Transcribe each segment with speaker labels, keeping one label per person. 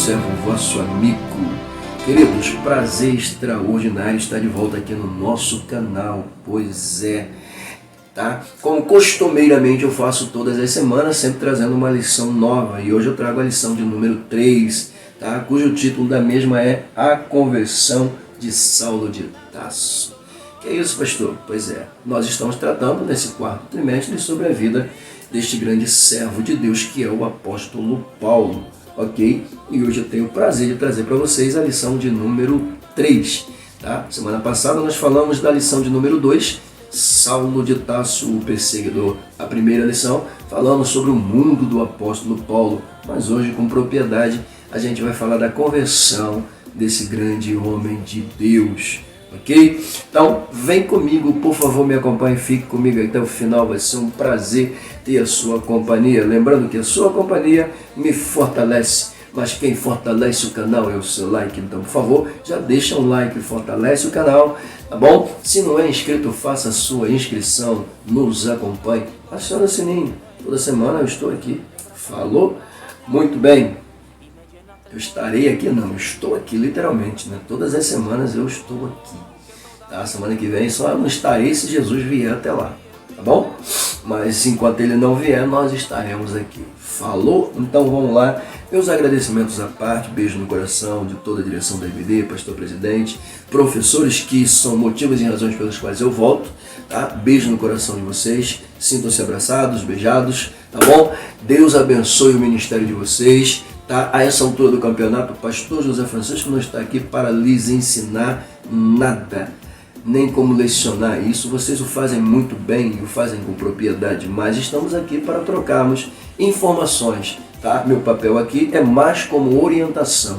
Speaker 1: servo, vosso amigo. Queridos, prazer extraordinário estar de volta aqui no nosso canal, pois é, tá? Como costumeiramente eu faço todas as semanas, sempre trazendo uma lição nova, e hoje eu trago a lição de número 3, tá? Cujo título da mesma é A Conversão de Saulo de Tarso. Que é isso, pastor? Pois é, nós estamos tratando nesse quarto trimestre sobre a vida deste grande servo de Deus que é o apóstolo Paulo, ok? E hoje eu tenho o prazer de trazer para vocês a lição de número 3, tá? Semana passada nós falamos da lição de número 2, Saulo de Tarso, o perseguidor. A primeira lição falamos sobre o mundo do apóstolo Paulo, mas hoje com propriedade a gente vai falar da conversão desse grande homem de Deus. Ok? Então, vem comigo, por favor, me acompanhe, fique comigo até o final, vai ser um prazer ter a sua companhia. Lembrando que a sua companhia me fortalece, mas quem fortalece o canal é o seu like, então, por favor, já deixa um like, fortalece o canal, tá bom? Se não é inscrito, faça a sua inscrição, nos acompanhe, acione o sininho, toda semana eu estou aqui. Falou? Muito bem. Eu estarei aqui, não, eu estou aqui literalmente, né? Todas as semanas eu estou aqui, tá? Semana que vem só não estarei se Jesus vier até lá, tá bom? Mas enquanto ele não vier, nós estaremos aqui. Falou? Então vamos lá. Meus agradecimentos à parte, beijo no coração de toda a direção da IBD, pastor presidente, professores que são motivos e razões pelas quais eu volto, tá? Beijo no coração de vocês, sintam-se abraçados, beijados, tá bom? Deus abençoe o ministério de vocês. Tá? A essa altura do campeonato, o pastor José Francisco não está aqui para lhes ensinar nada, nem como lecionar. Isso vocês o fazem muito bem e o fazem com propriedade, mas estamos aqui para trocarmos informações. Tá? Meu papel aqui é mais como orientação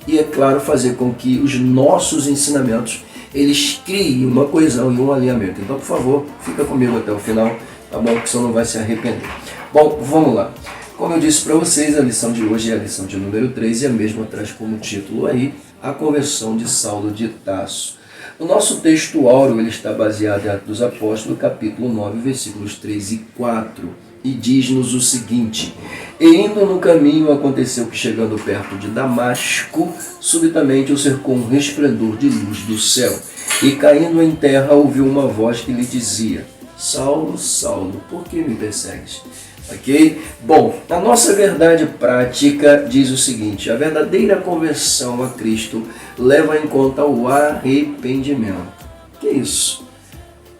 Speaker 1: e, é claro, fazer com que os nossos ensinamentos eles criem uma coesão e um alinhamento. Então, por favor, fica comigo até o final, tá bom? Que você não vai se arrepender. Bom, vamos lá. Como eu disse para vocês, a lição de hoje é a lição de número 3 e a mesma traz como título aí a conversão de Saulo de Tarso. O nosso texto áureo ele está baseado em Atos dos Apóstolos, capítulo 9, versículos 3 e 4, e diz-nos o seguinte: E indo no caminho aconteceu que, chegando perto de Damasco, subitamente o cercou um resplendor de luz do céu, e caindo em terra ouviu uma voz que lhe dizia: Saulo, Saulo, por que me persegues? Ok? Bom, a nossa verdade prática diz o seguinte: a verdadeira conversão a Cristo leva em conta o arrependimento. Que é isso?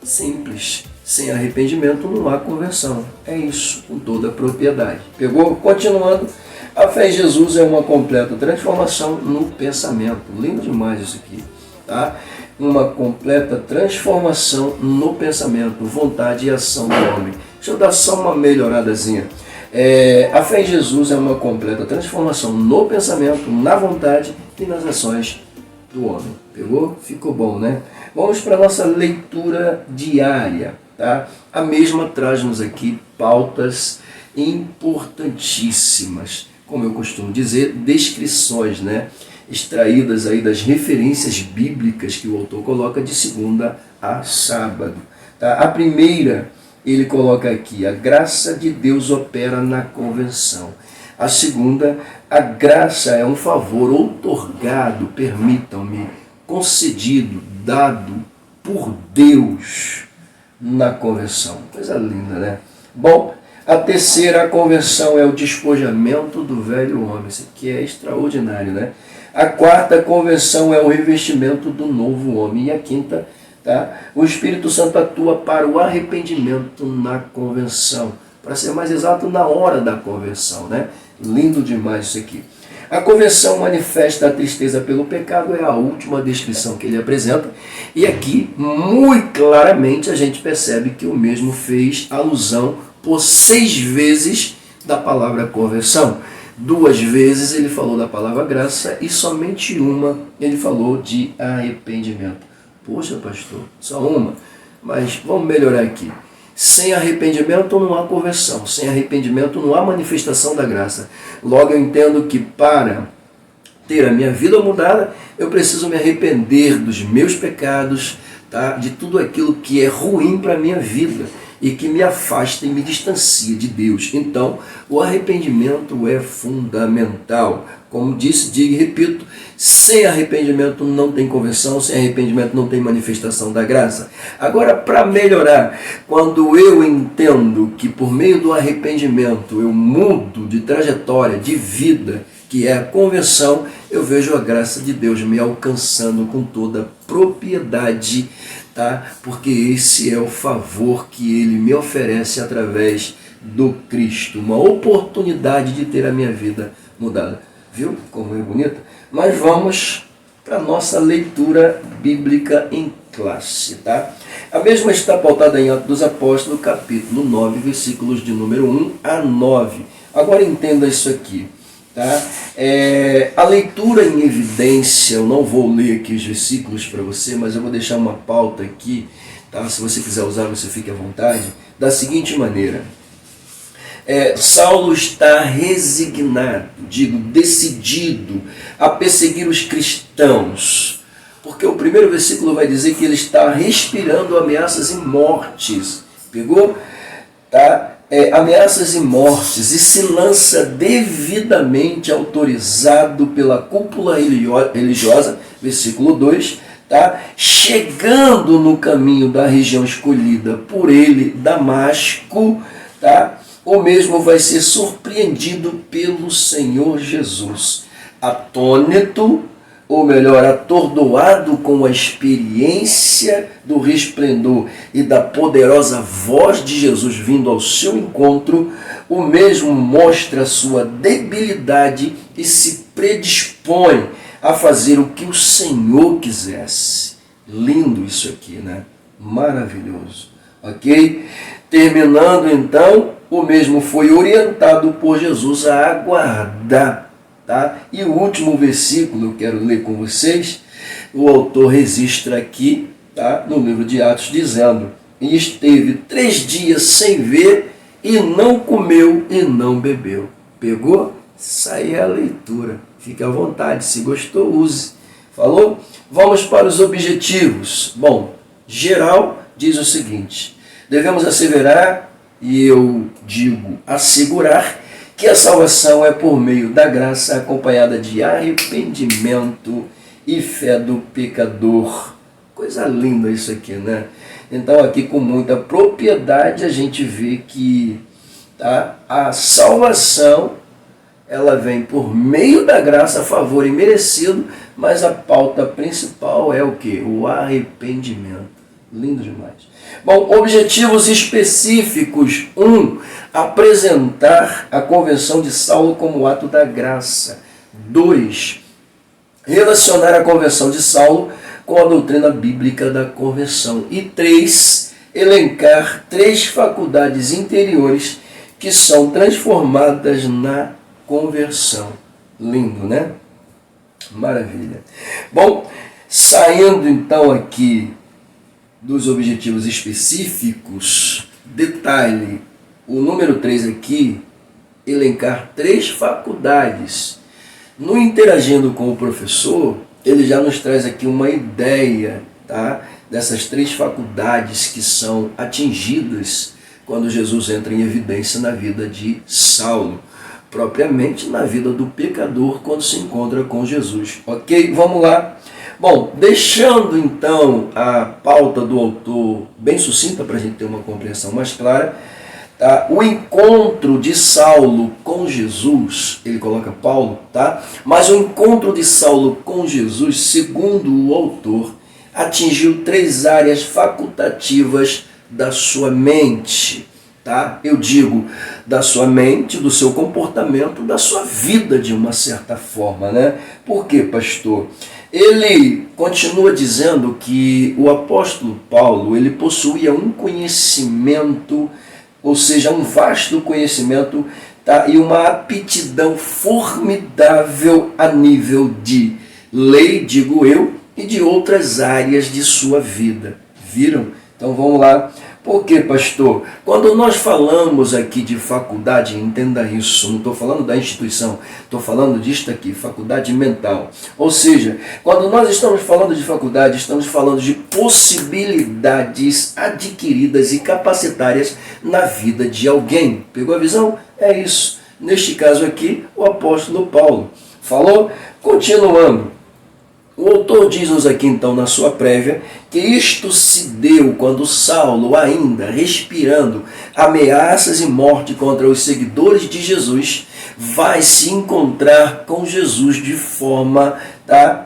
Speaker 1: Simples. Sem arrependimento não há conversão. É isso, com toda a propriedade. Pegou? Continuando, a fé em Jesus é uma completa transformação no pensamento. Lindo demais isso aqui, tá? Uma completa transformação no pensamento, vontade e ação do homem. Deixa eu dar só uma melhoradazinha. A fé em Jesus é uma completa transformação no pensamento, na vontade e nas ações do homem. Pegou? Ficou bom, né? Vamos para a nossa leitura diária, tá? A mesma traz-nos aqui pautas importantíssimas. Como eu costumo dizer, descrições, né? Extraídas aí das referências bíblicas que o autor coloca de segunda a sábado. Tá? A primeira, ele coloca aqui: a graça de Deus opera na conversão. A segunda, a graça é um favor outorgado, permitam-me, concedido, dado por Deus na conversão. Coisa linda, né? Bom, a terceira, a conversão é o despojamento do velho homem. Isso aqui é extraordinário, né? A quarta, a conversão é o revestimento do novo homem. E a quinta, tá? O Espírito Santo atua para o arrependimento na conversão. Para ser mais exato, na hora da conversão, né? Lindo demais isso aqui. A conversão manifesta a tristeza pelo pecado, é a última descrição que ele apresenta. E aqui, muito claramente, a gente percebe que o mesmo fez alusão por 6 vezes da palavra conversão. 2 vezes ele falou da palavra graça e somente uma ele falou de arrependimento. Poxa, pastor, só uma? Mas vamos melhorar aqui. Sem arrependimento não há conversão. Sem arrependimento não há manifestação da graça. Logo eu entendo que para ter a minha vida mudada, eu preciso me arrepender dos meus pecados, tá? De tudo aquilo que é ruim para a minha vida. e que me afasta e me distancia de Deus. Então, o arrependimento é fundamental. Como disse, digo e repito, sem arrependimento não tem conversão, sem arrependimento não tem manifestação da graça. Agora, para melhorar, quando eu entendo que por meio do arrependimento eu mudo de trajetória, de vida, que é a conversão, eu vejo a graça de Deus me alcançando com toda propriedade, tá? Porque esse é o favor que Ele me oferece através do Cristo, uma oportunidade de ter a minha vida mudada. Viu como é bonita? Mas vamos para a nossa leitura bíblica em classe, tá? A mesma está pautada em Atos dos Apóstolos, capítulo 9, versículos de número 1 a 9. Agora entenda isso aqui, tá? A leitura em evidência, eu não vou ler aqui os versículos para você, mas eu vou deixar uma pauta aqui, tá? Se você quiser usar, você fique à vontade, da seguinte maneira. Saulo está resignado, decidido a perseguir os cristãos, porque o primeiro versículo vai dizer que ele está respirando ameaças e mortes, pegou? Tá? Ameaças e mortes, e se lança devidamente autorizado pela cúpula religiosa, versículo 2, tá? Chegando no caminho da região escolhida por ele, Damasco, tá? O mesmo vai ser surpreendido pelo Senhor Jesus, atônito, ou melhor, atordoado com a experiência do resplendor e da poderosa voz de Jesus vindo ao seu encontro, o mesmo mostra sua debilidade e se predispõe a fazer o que o Senhor quisesse. Lindo isso aqui, né? Maravilhoso. Ok? Terminando então, o mesmo foi orientado por Jesus a aguardar, tá? E o último versículo eu quero ler com vocês, o autor registra aqui, tá? No livro de Atos, dizendo: e esteve 3 dias sem ver, e não comeu e não bebeu. Pegou? Isso aí é a leitura. Fique à vontade, se gostou, use. Falou? Vamos para os objetivos. Bom, geral diz o seguinte: devemos asseverar, e eu digo assegurar, que a salvação é por meio da graça acompanhada de arrependimento e fé do pecador. Coisa linda isso aqui, né? Então aqui com muita propriedade a gente vê que, tá, a salvação ela vem por meio da graça, favor imerecido, mas a pauta principal é o quê? O arrependimento. Lindo demais. Bom, objetivos específicos. 1. Apresentar a conversão de Saulo como ato da graça. 2. Relacionar a conversão de Saulo com a doutrina bíblica da conversão. E 3. Elencar 3 faculdades interiores que são transformadas na conversão. Lindo, né? Maravilha. Bom, saindo então aqui dos objetivos específicos, detalhe, o número 3 aqui, elencar 3 faculdades. No interagindo com o professor, ele já nos traz aqui uma ideia, tá, dessas 3 faculdades que são atingidas quando Jesus entra em evidência na vida de Saulo, propriamente na vida do pecador quando se encontra com Jesus. Ok? Vamos lá. Bom, deixando então a pauta do autor bem sucinta para a gente ter uma compreensão mais clara, tá? O encontro de Saulo com Jesus, ele coloca Paulo, tá? Mas o encontro de Saulo com Jesus, segundo o autor, atingiu 3 áreas facultativas da sua mente, tá? Eu digo da sua mente, do seu comportamento, da sua vida de uma certa forma, né? Por quê, pastor? Ele continua dizendo que o apóstolo Paulo, ele possuía um conhecimento, ou seja, um vasto conhecimento, tá? E uma aptidão formidável a nível de lei, digo eu, e de outras áreas de sua vida. Viram? Então vamos lá Por quê, pastor? Quando nós falamos aqui de faculdade, entenda isso, não estou falando da instituição, estou falando disto aqui, faculdade mental. Ou seja, quando nós estamos falando de faculdade, estamos falando de possibilidades adquiridas e capacitárias na vida de alguém. Pegou a visão? É isso. Neste caso aqui, o apóstolo Paulo falou. Continuando. O autor diz-nos aqui então na sua prévia que isto se deu quando Saulo, ainda respirando ameaças e morte contra os seguidores de Jesus, vai se encontrar com Jesus de forma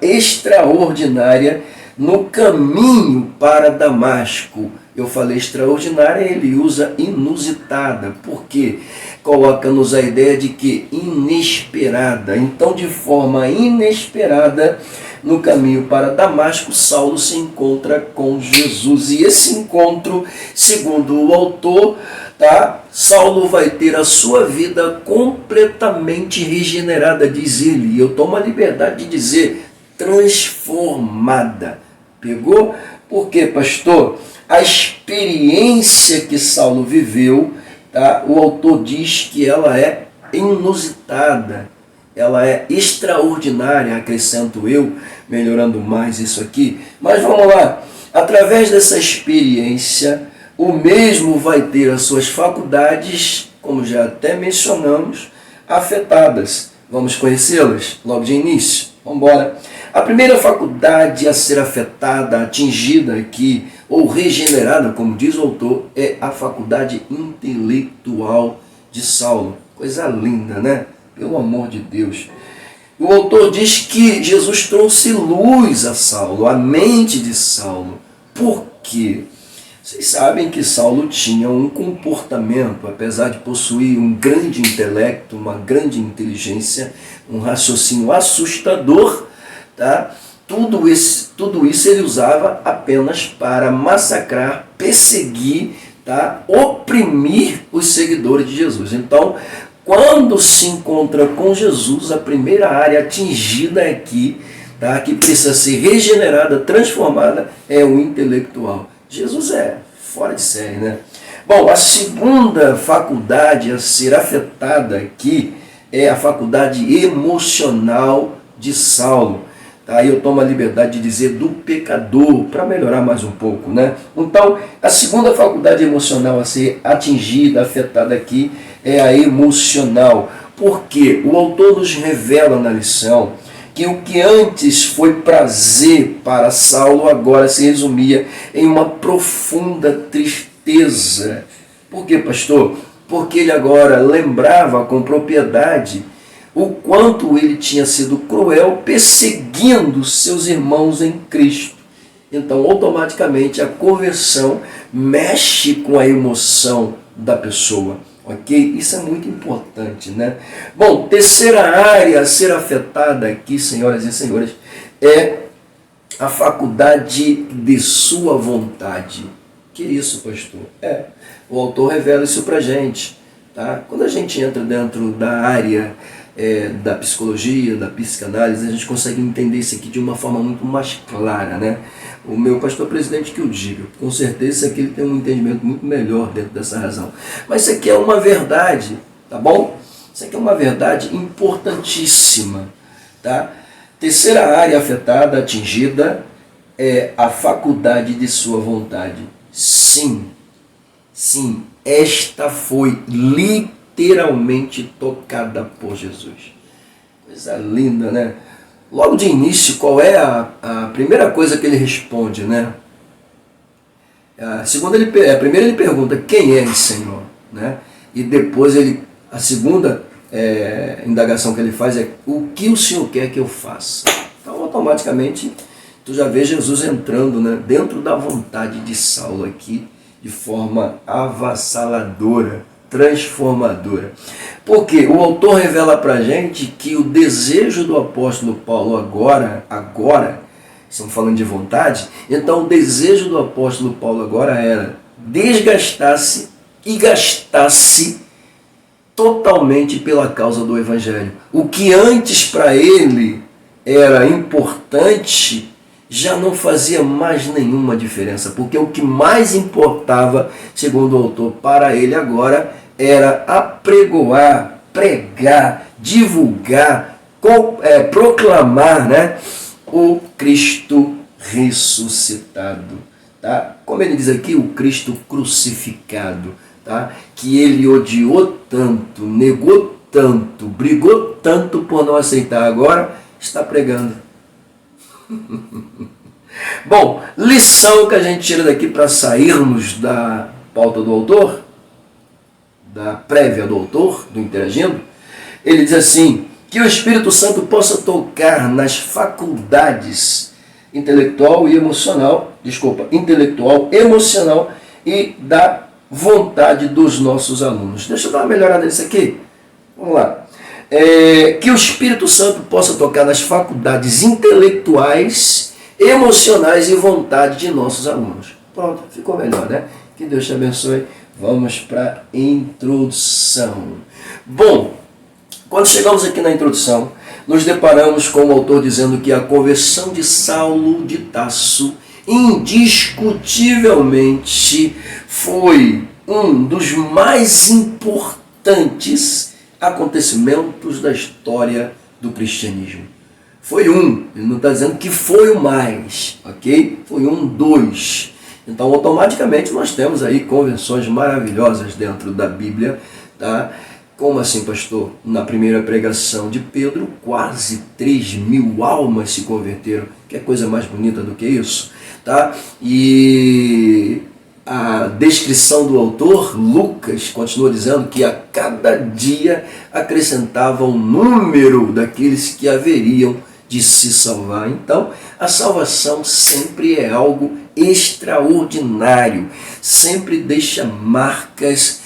Speaker 1: extraordinária no caminho para Damasco. Eu falei extraordinária, ele usa inusitada, porque coloca-nos a ideia de que inesperada. Então, de forma inesperada, no caminho para Damasco, Saulo se encontra com Jesus. E esse encontro, segundo o autor, Saulo vai ter a sua vida completamente regenerada, diz ele. E eu tomo a liberdade de dizer transformada. Pegou? Por quê, pastor? A experiência que Saulo viveu, o autor diz que ela é inusitada. Ela é extraordinária, acrescento eu, melhorando mais isso aqui. Mas vamos lá, através dessa experiência, o mesmo vai ter as suas faculdades, como já até mencionamos, afetadas. Vamos conhecê-las logo de início? Vamos embora. A primeira faculdade a ser afetada, atingida aqui, ou regenerada, como diz o autor, é a faculdade intelectual de Saulo. Coisa linda, né? Pelo amor de Deus. O autor diz que Jesus trouxe luz a Saulo, a mente de Saulo. Por quê? Vocês sabem que Saulo tinha um comportamento, apesar de possuir um grande intelecto, uma grande inteligência, um raciocínio assustador, Tudo isso ele usava apenas para massacrar, perseguir, oprimir os seguidores de Jesus. Então, quando se encontra com Jesus, a primeira área atingida aqui, que precisa ser regenerada, transformada, é o intelectual. Jesus é fora de série, né? Bom, a segunda faculdade a ser afetada aqui é a faculdade emocional de Saulo. Aí eu tomo a liberdade de dizer do pecador, para melhorar mais um pouco, né? Então, a segunda faculdade emocional a ser atingida, afetada aqui, é a emocional. Porque o autor nos revela na lição que o que antes foi prazer para Saulo, agora se resumia em uma profunda tristeza. Por quê, pastor? Porque ele agora lembrava com propriedade o quanto ele tinha sido cruel perseguindo seus irmãos em Cristo. Então, automaticamente, a conversão mexe com a emoção da pessoa. Ok? Isso é muito importante, né? Bom, terceira área a ser afetada aqui, senhoras e senhores, é a faculdade de sua vontade. Que isso, pastor? O autor revela isso pra gente. Quando a gente entra dentro da área da psicologia, da psicanálise, a gente consegue entender isso aqui de uma forma muito mais clara, né? O meu pastor presidente que o diga, com certeza isso aqui ele tem um entendimento muito melhor dentro dessa razão. Mas isso aqui é uma verdade, tá bom? Isso aqui é uma verdade importantíssima, tá? Terceira área afetada, atingida, é a faculdade de sua vontade. Sim, esta foi literalmente tocada por Jesus. Coisa linda, né? Logo de início, qual é a primeira coisa que ele responde, né? Primeiro ele pergunta, quem és, Senhor? Né? E depois a segunda indagação que ele faz é, o que o Senhor quer que eu faça? Então, automaticamente, tu já vê Jesus entrando, né, dentro da vontade de Saulo aqui, de forma avassaladora, transformadora. Porque o autor revela para a gente que o desejo do apóstolo Paulo agora, estamos falando de vontade, então o desejo do apóstolo Paulo agora era desgastar-se e gastar-se totalmente pela causa do Evangelho. O que antes para ele era importante, já não fazia mais nenhuma diferença, porque o que mais importava, segundo o autor, para ele agora era apregoar, pregar, divulgar, proclamar, né, o Cristo ressuscitado, tá? Como ele diz aqui, o Cristo crucificado, tá? Que ele odiou tanto, negou tanto, brigou tanto por não aceitar, agora está pregando. Bom, lição que a gente tira daqui para sairmos da pauta do autor, da prévia do autor, do Interagindo. Ele diz assim, que o Espírito Santo possa tocar nas faculdades intelectual, emocional e da vontade dos nossos alunos. Deixa eu dar uma melhorada nisso aqui. Vamos lá. Que o Espírito Santo possa tocar nas faculdades intelectuais, emocionais e vontade de nossos alunos. Pronto, ficou melhor, né? Que Deus te abençoe. Vamos para a introdução. Bom, quando chegamos aqui na introdução, nos deparamos com o autor dizendo que a conversão de Saulo de Tarso indiscutivelmente foi um dos mais importantes acontecimentos da história do cristianismo. Foi um, ele não está dizendo que foi o mais, ok? Foi um dos. Então, automaticamente, nós temos aí convenções maravilhosas dentro da Bíblia, tá? Como assim, pastor? Na primeira pregação de Pedro, quase 3.000 almas se converteram. Que coisa mais bonita do que isso, tá? E a descrição do autor, Lucas, continua dizendo que a cada dia acrescentava o número daqueles que haveriam de se salvar. Então, a salvação sempre é algo extraordinário, sempre deixa marcas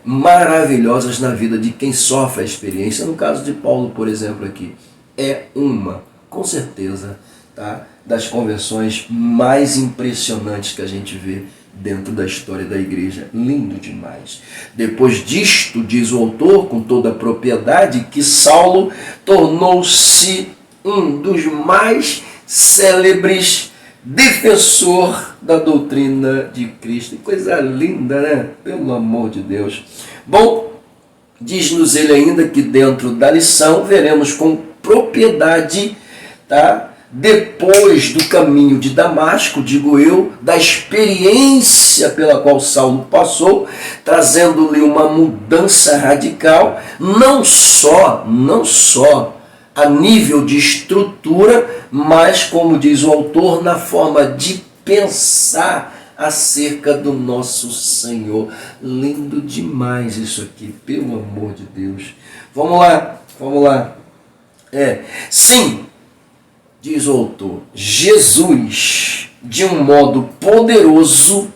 Speaker 1: maravilhosas na vida de quem sofre a experiência. No caso de Paulo, por exemplo, aqui, é com certeza, tá, das conversões mais impressionantes que a gente vê dentro da história da igreja. Lindo demais. Depois disto, diz o autor com toda a propriedade, que Saulo tornou-se um dos mais célebres defensor da doutrina de Cristo. Coisa linda, né? Pelo amor de Deus. Bom, diz-nos ele ainda que dentro da lição veremos com propriedade, tá? Depois do caminho de Damasco, digo eu, da experiência pela qual Saulo passou, trazendo-lhe uma mudança radical, não só a nível de estrutura, mas, como diz o autor, na forma de pensar acerca do nosso Senhor. Lindo demais isso aqui, pelo amor de Deus. Vamos lá. Sim, diz o autor, Jesus, de um modo poderoso,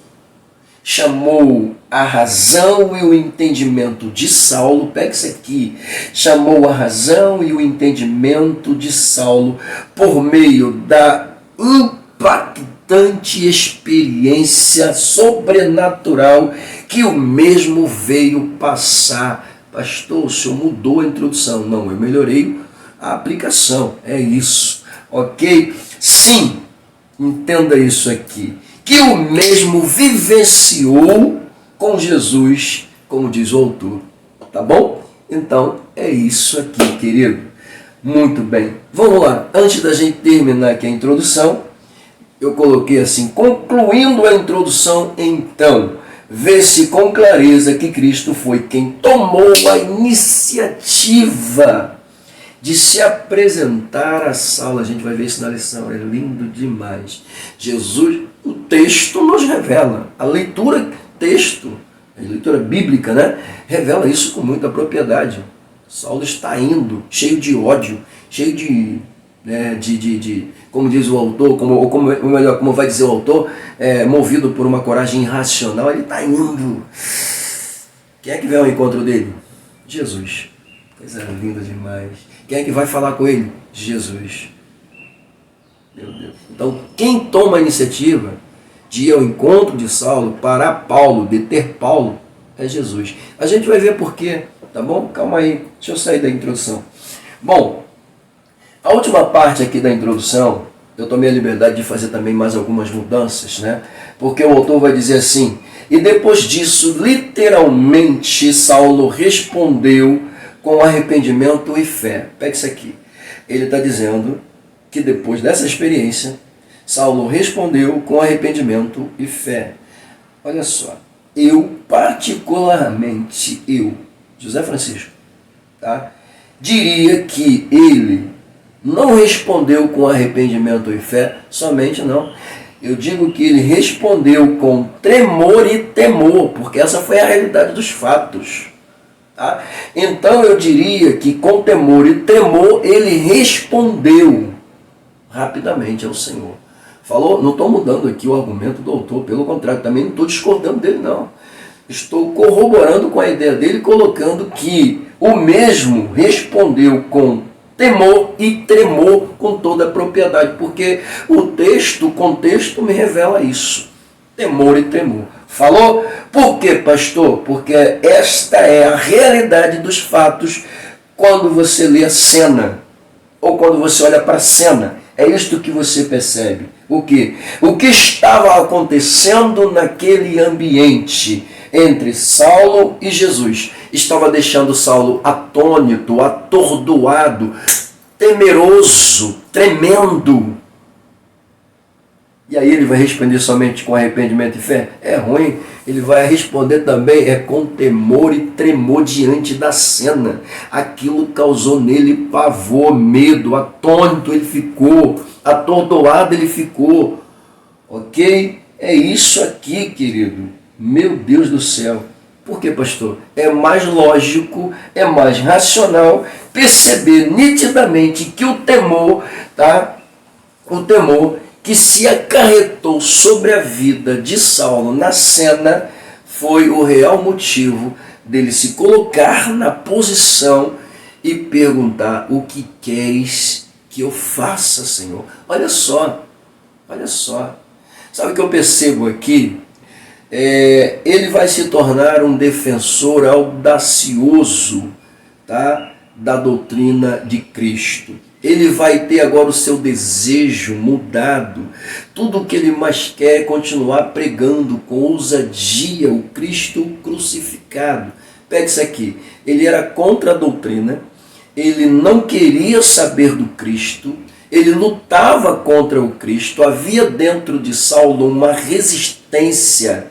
Speaker 1: chamou a razão e o entendimento de Saulo, pega isso aqui, chamou a razão e o entendimento de Saulo por meio da impactante experiência sobrenatural que o mesmo veio passar. Pastor, o senhor mudou a introdução. Não, eu melhorei a aplicação, é isso, ok? Sim, entenda isso aqui, que o mesmo vivenciou com Jesus, como diz o autor, tá bom? Então, é isso aqui, querido. Muito bem, vamos lá. Antes da gente terminar aqui a introdução, eu coloquei assim, concluindo a introdução, então, vê-se com clareza que Cristo foi quem tomou a iniciativa de se apresentar a Saulo. A gente vai ver isso na lição, é lindo demais. Jesus, o texto nos revela, a leitura bíblica, né, revela isso com muita propriedade. Saulo está indo, cheio de ódio, cheio de como diz o autor, como vai dizer o autor, movido por uma coragem irracional, ele está indo. Quem é que vem ao encontro dele? Jesus. Coisa linda demais. Quem é que vai falar com ele? Jesus. Meu Deus. Então, quem toma a iniciativa de ir ao encontro de Saulo, parar Paulo, deter Paulo, é Jesus. A gente vai ver por quê, tá bom? Calma aí, deixa eu sair da introdução. Bom, a última parte aqui da introdução, eu tomei a liberdade de fazer também mais algumas mudanças, né? Porque o autor vai dizer assim: e depois disso, literalmente, Saulo respondeu com arrependimento e fé. Pega isso aqui. Ele está dizendo que depois dessa experiência, Saulo respondeu com arrependimento e fé. Olha só, particularmente, José Francisco, tá? Diria que ele não respondeu com arrependimento e fé, somente não. Eu digo que ele respondeu com tremor e temor, porque essa foi a realidade dos fatos. Tá? Então eu diria que com temor e tremor ele respondeu rapidamente ao Senhor. Falou, não estou mudando aqui o argumento do autor, pelo contrário, também não estou discordando dele, não. Estou corroborando com a ideia dele, colocando que o mesmo respondeu com temor e tremor com toda a propriedade, porque o contexto me revela isso. Temor e tremor. Falou? Por quê, pastor? Porque esta é a realidade dos fatos quando você lê a cena, ou quando você olha para a cena. É isto que você percebe. O quê? O que estava acontecendo naquele ambiente entre Saulo e Jesus estava deixando Saulo atônito, atordoado, temeroso, tremendo. E aí ele vai responder somente com arrependimento e fé? É ruim. Ele vai responder também com temor e tremor diante da cena. Aquilo causou nele pavor, medo, atônito ele ficou, atordoado ele ficou. Ok? É isso aqui, querido. Meu Deus do céu. Por quê, pastor? É mais lógico, é mais racional perceber nitidamente que o temor, tá? O temor que se acarretou sobre a vida de Saulo na cena foi o real motivo dele se colocar na posição e perguntar: o que queres que eu faça, Senhor? Olha só, olha só. Sabe o que eu percebo aqui? Ele vai se tornar um defensor audacioso, tá, da doutrina de Cristo. Ele vai ter agora o seu desejo mudado. Tudo o que ele mais quer é continuar pregando com ousadia o Cristo crucificado. Pega isso aqui. Ele era contra a doutrina, ele não queria saber do Cristo, ele lutava contra o Cristo. Havia dentro de Saulo uma resistência,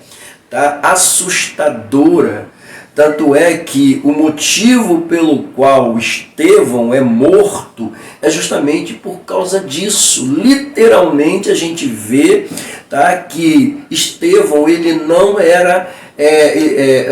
Speaker 1: tá, assustadora. Tanto é que o motivo pelo qual Estevão é morto é justamente por causa disso. Literalmente a gente vê, tá, que Estevão ele não era,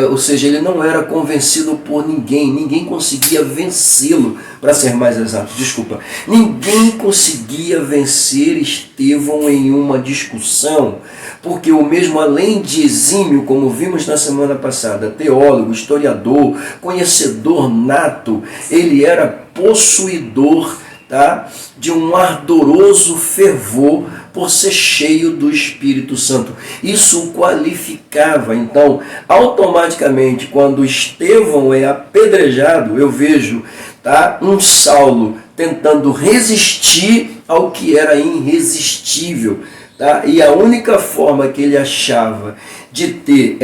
Speaker 1: ou seja, ele não era convencido por ninguém. Ninguém conseguia vencê-lo, para ser mais exato, desculpa. Ninguém conseguia vencer Estevão em uma discussão, porque o mesmo, além de exímio, como vimos na semana passada, teólogo, historiador, conhecedor nato, ele era possuidor, tá, de um ardoroso fervor por ser cheio do Espírito Santo. Isso o qualificava. Então, automaticamente, quando Estevão é apedrejado, eu vejo, tá, um Saulo tentando resistir ao que era irresistível. Tá? E a única forma que ele achava de ter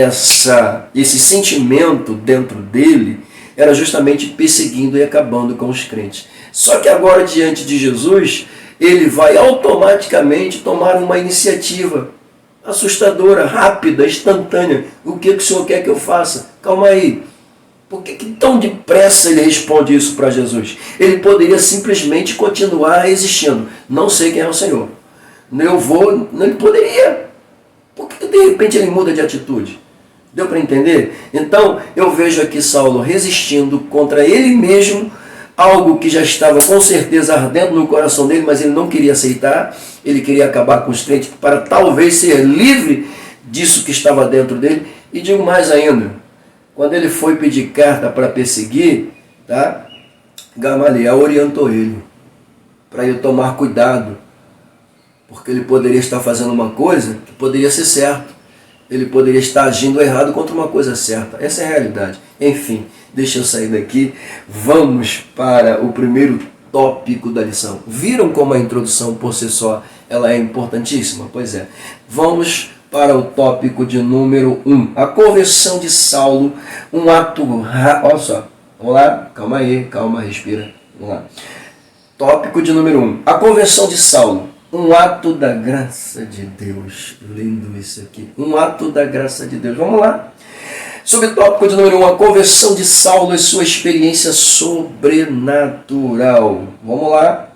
Speaker 1: esse sentimento dentro dele era justamente perseguindo e acabando com os crentes. Só que agora, diante de Jesus, ele vai automaticamente tomar uma iniciativa assustadora, rápida, instantânea. O que o Senhor quer que eu faça? Calma aí. Por que tão depressa ele responde isso para Jesus? Ele poderia simplesmente continuar resistindo. Não sei quem é o Senhor. Ele poderia. Por que de repente ele muda de atitude? Deu para entender? Então eu vejo aqui Saulo resistindo contra ele mesmo, algo que já estava com certeza ardendo no coração dele, mas ele não queria aceitar. Ele queria acabar com os crentes para talvez ser livre disso que estava dentro dele. E digo mais ainda, quando ele foi pedir carta para perseguir, tá, Gamaliel orientou ele para ele tomar cuidado, porque ele poderia estar fazendo uma coisa que poderia ser certa. Ele poderia estar agindo errado contra uma coisa certa. Essa é a realidade. Enfim, deixa eu sair daqui. Vamos para o primeiro tópico da lição. Viram como a introdução por si só ela é importantíssima. Pois é. Vamos para o tópico de número 1. A conversão de Saulo, um ato... Olha só, vamos lá, calma aí, calma, respira. Vamos lá. Tópico de número 1. A conversão de Saulo, um ato da graça de Deus. Lindo isso aqui. Um ato da graça de Deus. Vamos lá. Subtópico de número 1. A conversão de Saulo e sua experiência sobrenatural. Vamos lá.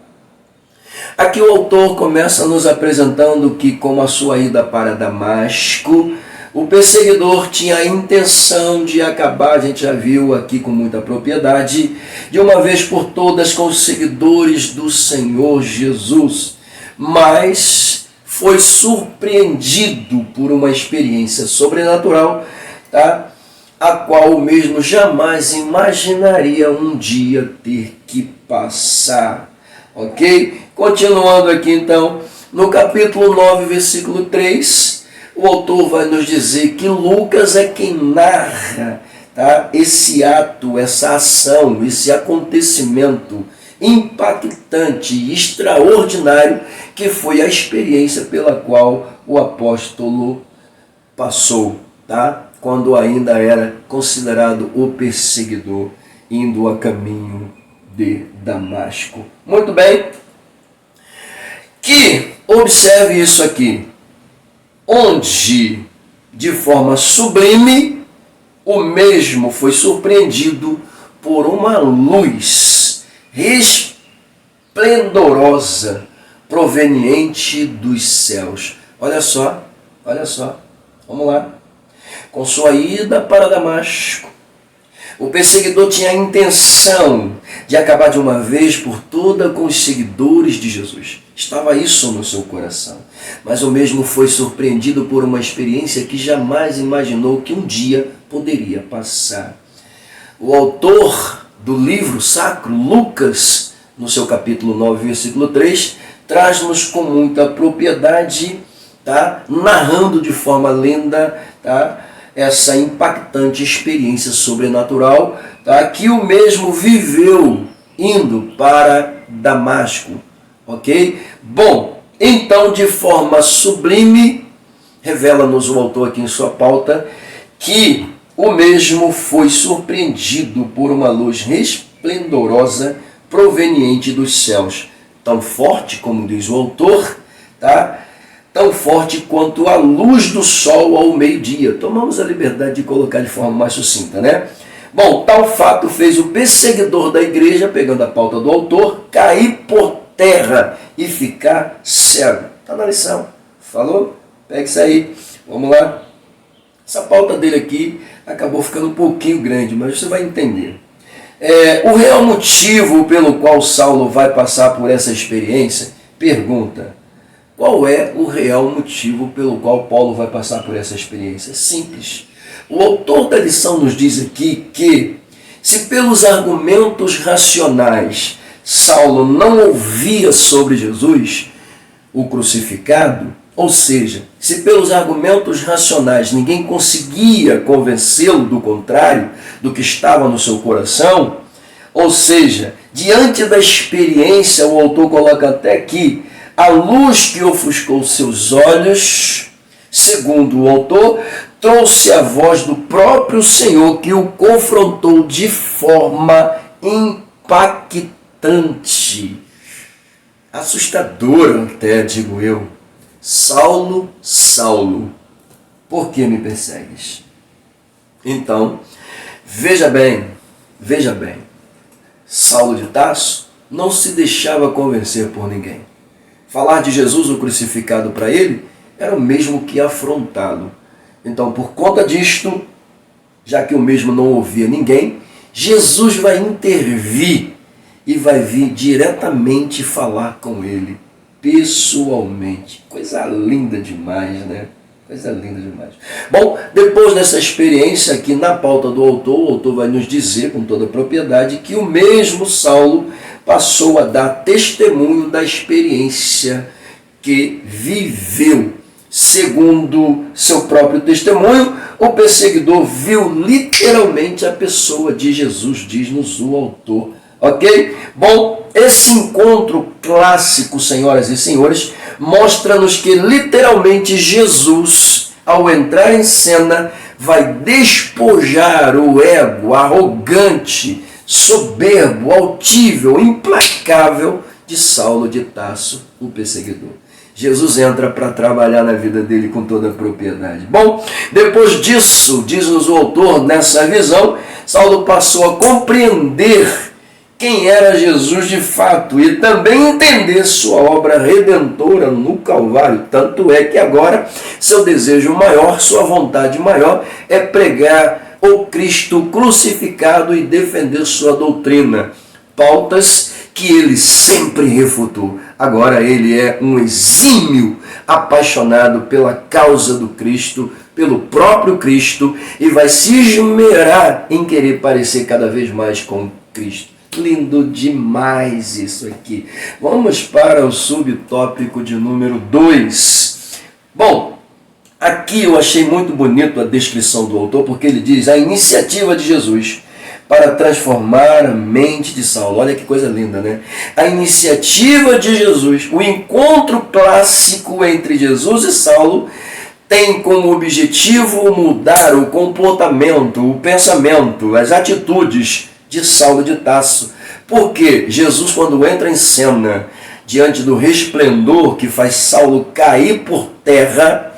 Speaker 1: Aqui o autor começa nos apresentando que, como a sua ida para Damasco, o perseguidor tinha a intenção de acabar, a gente já viu aqui com muita propriedade, de uma vez por todas com os seguidores do Senhor Jesus. Mas foi surpreendido por uma experiência sobrenatural, tá? A qual o mesmo jamais imaginaria um dia ter que passar. Ok? Continuando aqui então, no capítulo 9, versículo 3, o autor vai nos dizer que Lucas é quem narra, tá, esse ato, essa ação, esse acontecimento impactante e extraordinário que foi a experiência pela qual o apóstolo passou, tá? Quando ainda era considerado o perseguidor, indo a caminho de Damasco. Muito bem. Que observe isso aqui, onde de forma sublime o mesmo foi surpreendido por uma luz resplendorosa proveniente dos céus. Olha só, vamos lá. Com sua ida para Damasco, o perseguidor tinha a intenção de acabar de uma vez por toda com os seguidores de Jesus. Estava isso no seu coração. Mas o mesmo foi surpreendido por uma experiência que jamais imaginou que um dia poderia passar. O autor do livro sacro, Lucas, no seu capítulo 9, versículo 3, traz-nos com muita propriedade, tá? Narrando de forma linda, tá? Essa impactante experiência sobrenatural, tá? Que o mesmo viveu indo para Damasco. Ok? Bom, então de forma sublime, revela-nos o autor aqui em sua pauta, que o mesmo foi surpreendido por uma luz resplendorosa proveniente dos céus. Tão forte, como diz o autor, tá? Tão forte quanto a luz do sol ao meio-dia. Tomamos a liberdade de colocar de forma mais sucinta, né? Bom, tal fato fez o perseguidor da igreja, pegando a pauta do autor, cair por terra e ficar cego. Está na lição. Falou? Pega isso aí. Vamos lá. Essa pauta dele aqui acabou ficando um pouquinho grande, mas você vai entender. O real motivo pelo qual Saulo vai passar por essa experiência, pergunta: qual é o real motivo pelo qual Paulo vai passar por essa experiência? É simples. O autor da lição nos diz aqui que, se pelos argumentos racionais Saulo não ouvia sobre Jesus, o crucificado, ou seja, se pelos argumentos racionais ninguém conseguia convencê-lo do contrário, do que estava no seu coração, ou seja, diante da experiência, o autor coloca até aqui, a luz que ofuscou seus olhos, segundo o autor, trouxe a voz do próprio Senhor que o confrontou de forma impactante, assustadora até, digo eu. Saulo, Saulo, por que me persegues? Então, veja bem, Saulo de Tarso não se deixava convencer por ninguém. Falar de Jesus, o crucificado, para ele era o mesmo que afrontá-lo. Então, por conta disto, já que o mesmo não ouvia ninguém, Jesus vai intervir e vai vir diretamente falar com ele, pessoalmente. Coisa linda demais, né? Coisa linda demais. Bom, depois dessa experiência aqui na pauta do autor, o autor vai nos dizer com toda a propriedade que o mesmo Saulo passou a dar testemunho da experiência que viveu. Segundo seu próprio testemunho, o perseguidor viu literalmente a pessoa de Jesus, diz-nos o autor. Ok? Bom, esse encontro clássico, senhoras e senhores, mostra-nos que literalmente Jesus, ao entrar em cena, vai despojar o ego arrogante, soberbo, altível, implacável de Saulo de Tarso, o perseguidor. Jesus entra para trabalhar na vida dele com toda a propriedade. Bom, depois disso, diz-nos o autor, nessa visão, Saulo passou a compreender quem era Jesus de fato e também entender sua obra redentora no Calvário. Tanto é que agora seu desejo maior, sua vontade maior é pregar o Cristo crucificado e defender sua doutrina. Pautas que ele sempre refutou. Agora ele é um exímio apaixonado pela causa do Cristo, pelo próprio Cristo, e vai se esmerar em querer parecer cada vez mais com Cristo. Lindo demais isso aqui. Vamos para o subtópico de número 2. Bom, aqui eu achei muito bonito a descrição do autor, porque ele diz a iniciativa de Jesus para transformar a mente de Saulo. Olha que coisa linda, né? A iniciativa de Jesus, o encontro clássico entre Jesus e Saulo, tem como objetivo mudar o comportamento, o pensamento, as atitudes de Saulo de Tarso. Porque Jesus, quando entra em cena, diante do resplendor que faz Saulo cair por terra,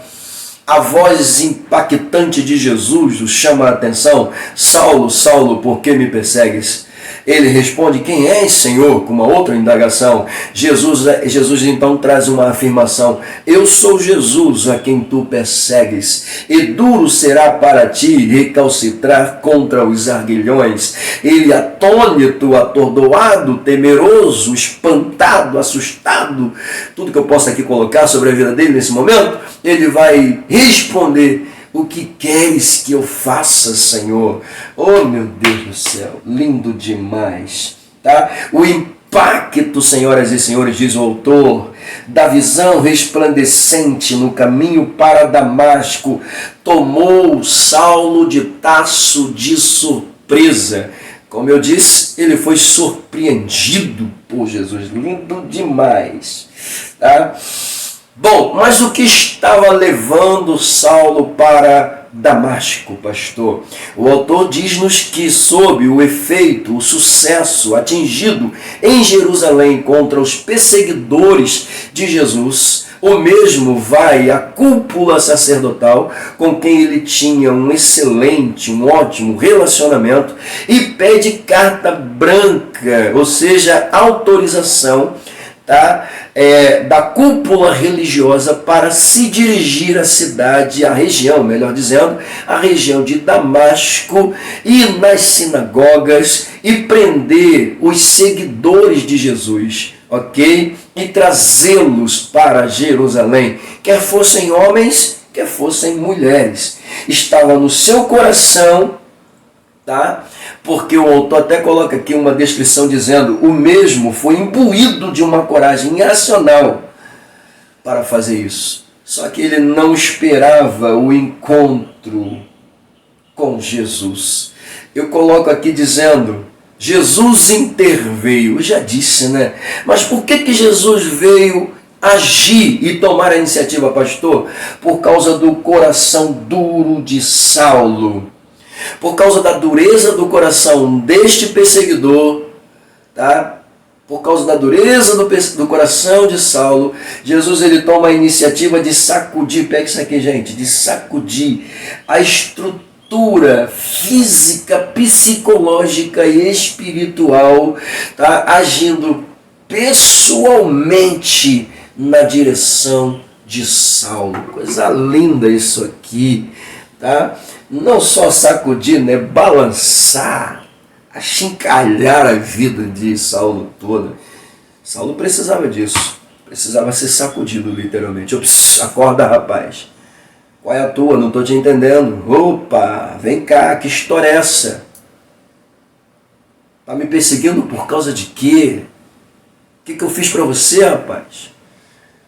Speaker 1: a voz impactante de Jesus o chama a atenção. Saulo, Saulo, por que me persegues? Ele responde, quem és, Senhor? Com uma outra indagação. Jesus então traz uma afirmação. Eu sou Jesus a quem tu persegues. E duro será para ti recalcitrar contra os arguilhões. Ele atônito, atordoado, temeroso, espantado, assustado. Tudo que eu posso aqui colocar sobre a vida dele nesse momento, ele vai responder, o que queres que eu faça, Senhor? Oh, meu Deus do céu, lindo demais, tá? O impacto, senhoras e senhores, diz o autor, da visão resplandecente no caminho para Damasco, tomou Saulo de Tarso de surpresa. Como eu disse, ele foi surpreendido por Jesus, lindo demais, tá? Bom, mas o que estava levando Saulo para Damasco, pastor? O autor diz-nos que sob o efeito, o sucesso atingido em Jerusalém contra os perseguidores de Jesus, o mesmo vai à cúpula sacerdotal com quem ele tinha um excelente, um ótimo relacionamento e pede carta branca, ou seja, autorização, tá? Da cúpula religiosa para se dirigir à cidade, à região, melhor dizendo, à região de Damasco, ir nas sinagogas e prender os seguidores de Jesus, ok? E trazê-los para Jerusalém, quer fossem homens, quer fossem mulheres. Estava no seu coração, tá? Porque o autor até coloca aqui uma descrição dizendo o mesmo foi imbuído de uma coragem irracional para fazer isso. Só que ele não esperava o encontro com Jesus. Eu coloco aqui dizendo, Jesus interveio. Eu já disse, né? Mas por que Jesus veio agir e tomar a iniciativa, pastor? Por causa do coração duro de Saulo. Por causa da dureza do coração deste perseguidor, tá? Por causa da dureza do coração de Saulo, Jesus ele toma a iniciativa de sacudir, pega isso aqui, gente, de sacudir a estrutura física, psicológica e espiritual, tá? Agindo pessoalmente na direção de Saulo. Coisa linda isso aqui, tá? Não só sacudir, né? Balançar, achincalhar a vida de Saulo toda. Saulo precisava disso, precisava ser sacudido literalmente. Acorda, rapaz, qual é a tua? Não estou te entendendo. Opa, vem cá, que história é essa? Tá me perseguindo por causa de quê? O que eu fiz para você, rapaz?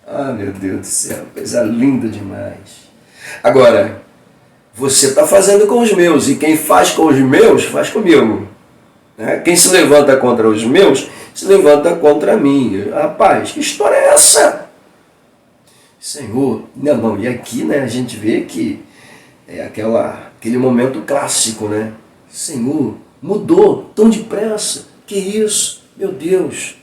Speaker 1: Ah, meu Deus do céu, coisa linda demais. Agora, você está fazendo com os meus, e quem faz com os meus, faz comigo. Quem se levanta contra os meus, se levanta contra mim. Rapaz, que história é essa? Senhor, não, e aqui, né, a gente vê que é aquele momento clássico, né? Senhor, mudou tão depressa, que isso? Meu Deus,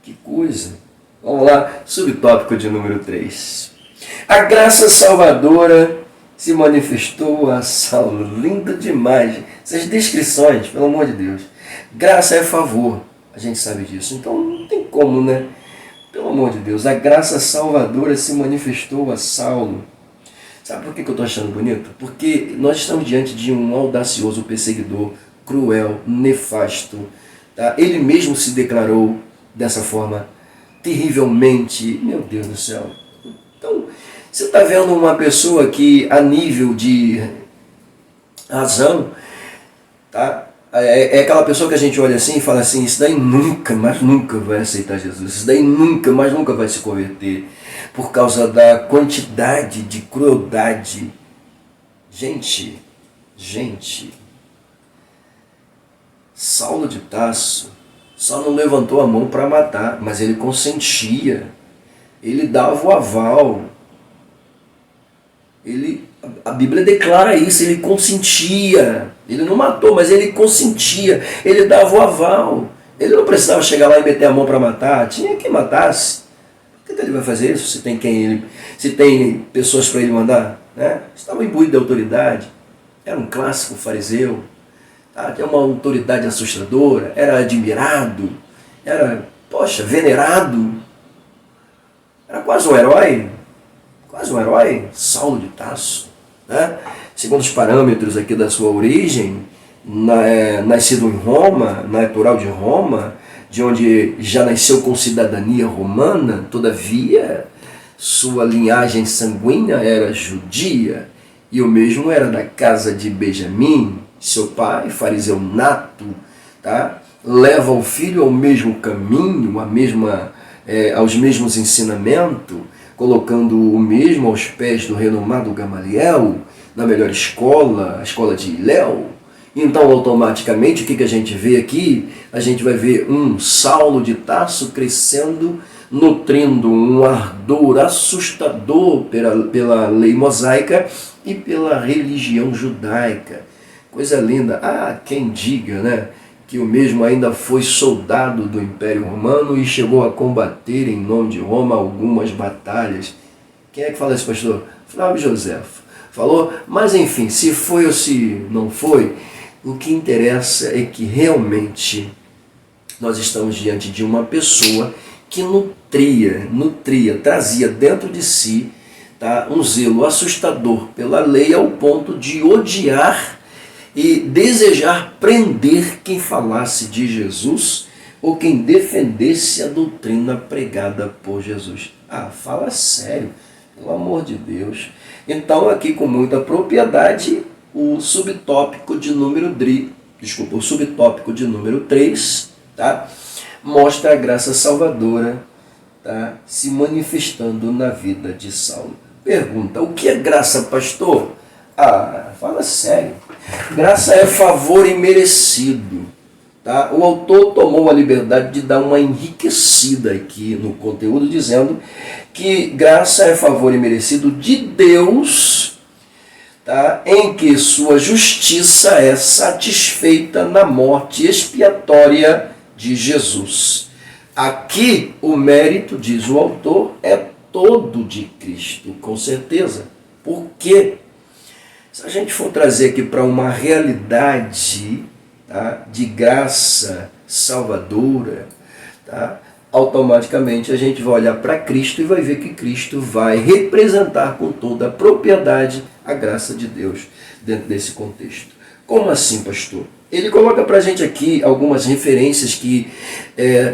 Speaker 1: que coisa. Vamos lá, subtópico de número 3. A graça salvadora se manifestou a Saulo. Lindo demais. Essas descrições, pelo amor de Deus. Graça é favor, a gente sabe disso. Então não tem como, né? Pelo amor de Deus, a graça salvadora se manifestou a Saulo. Sabe por que eu estou achando bonito? Porque nós estamos diante de um audacioso perseguidor, cruel, nefasto. Tá? Ele mesmo se declarou dessa forma, terrivelmente. Meu Deus do céu. Então, você está vendo uma pessoa que, a nível de razão, tá? É aquela pessoa que a gente olha assim e fala assim, isso daí nunca, mas nunca vai aceitar Jesus, isso daí nunca, mas nunca vai se converter, por causa da quantidade de crueldade. Gente, Saulo de Tarso só não levantou a mão para matar, mas ele consentia, ele dava o aval. A Bíblia declara isso, ele consentia. Ele não matou, mas ele consentia, ele dava o aval. Ele não precisava chegar lá e meter a mão para matar, tinha que matasse. Por que ele vai fazer isso se tem pessoas para ele mandar? Né? Estava imbuído de autoridade, era um clássico fariseu, tá? Tinha uma autoridade assustadora, era admirado, era, venerado, era quase um herói, Saulo de Tarso, né? Segundo os parâmetros aqui da sua origem, nascido em Roma, natural de Roma, de onde já nasceu com cidadania romana, todavia sua linhagem sanguínea era judia, e o mesmo era da casa de Benjamim, seu pai, fariseu nato, tá? Leva o filho ao mesmo caminho, aos mesmos ensinamentos, colocando o mesmo aos pés do renomado Gamaliel, na melhor escola, a escola de Hilel. Então, automaticamente, o que a gente vê aqui? A gente vai ver um Saulo de Tarso crescendo, nutrindo um ardor assustador pela lei mosaica e pela religião judaica. Coisa linda. Quem diga, né, que o mesmo ainda foi soldado do Império Romano e chegou a combater em nome de Roma algumas batalhas. Quem é que fala isso, pastor? Flávio Josefo falou, mas enfim, se foi ou se não foi, o que interessa é que realmente nós estamos diante de uma pessoa que trazia dentro de si, tá, um zelo assustador pela lei ao ponto de odiar e desejar prender quem falasse de Jesus ou quem defendesse a doutrina pregada por Jesus. Fala sério, pelo amor de Deus. Então, aqui com muita propriedade, o subtópico de número 3, tá, mostra a graça salvadora, tá, se manifestando na vida de Saulo. Pergunta, o que é graça, pastor? Fala sério. Graça é favor imerecido. Tá? O autor tomou a liberdade de dar uma enriquecida aqui no conteúdo, dizendo que graça é favor imerecido de Deus, tá? Em que sua justiça é satisfeita na morte expiatória de Jesus. Aqui o mérito, diz o autor, é todo de Cristo, com certeza. Por quê? Se a gente for trazer aqui para uma realidade, tá, de graça salvadora, tá, automaticamente a gente vai olhar para Cristo e vai ver que Cristo vai representar com toda a propriedade a graça de Deus dentro desse contexto. Como assim, pastor? Ele coloca para a gente aqui algumas referências que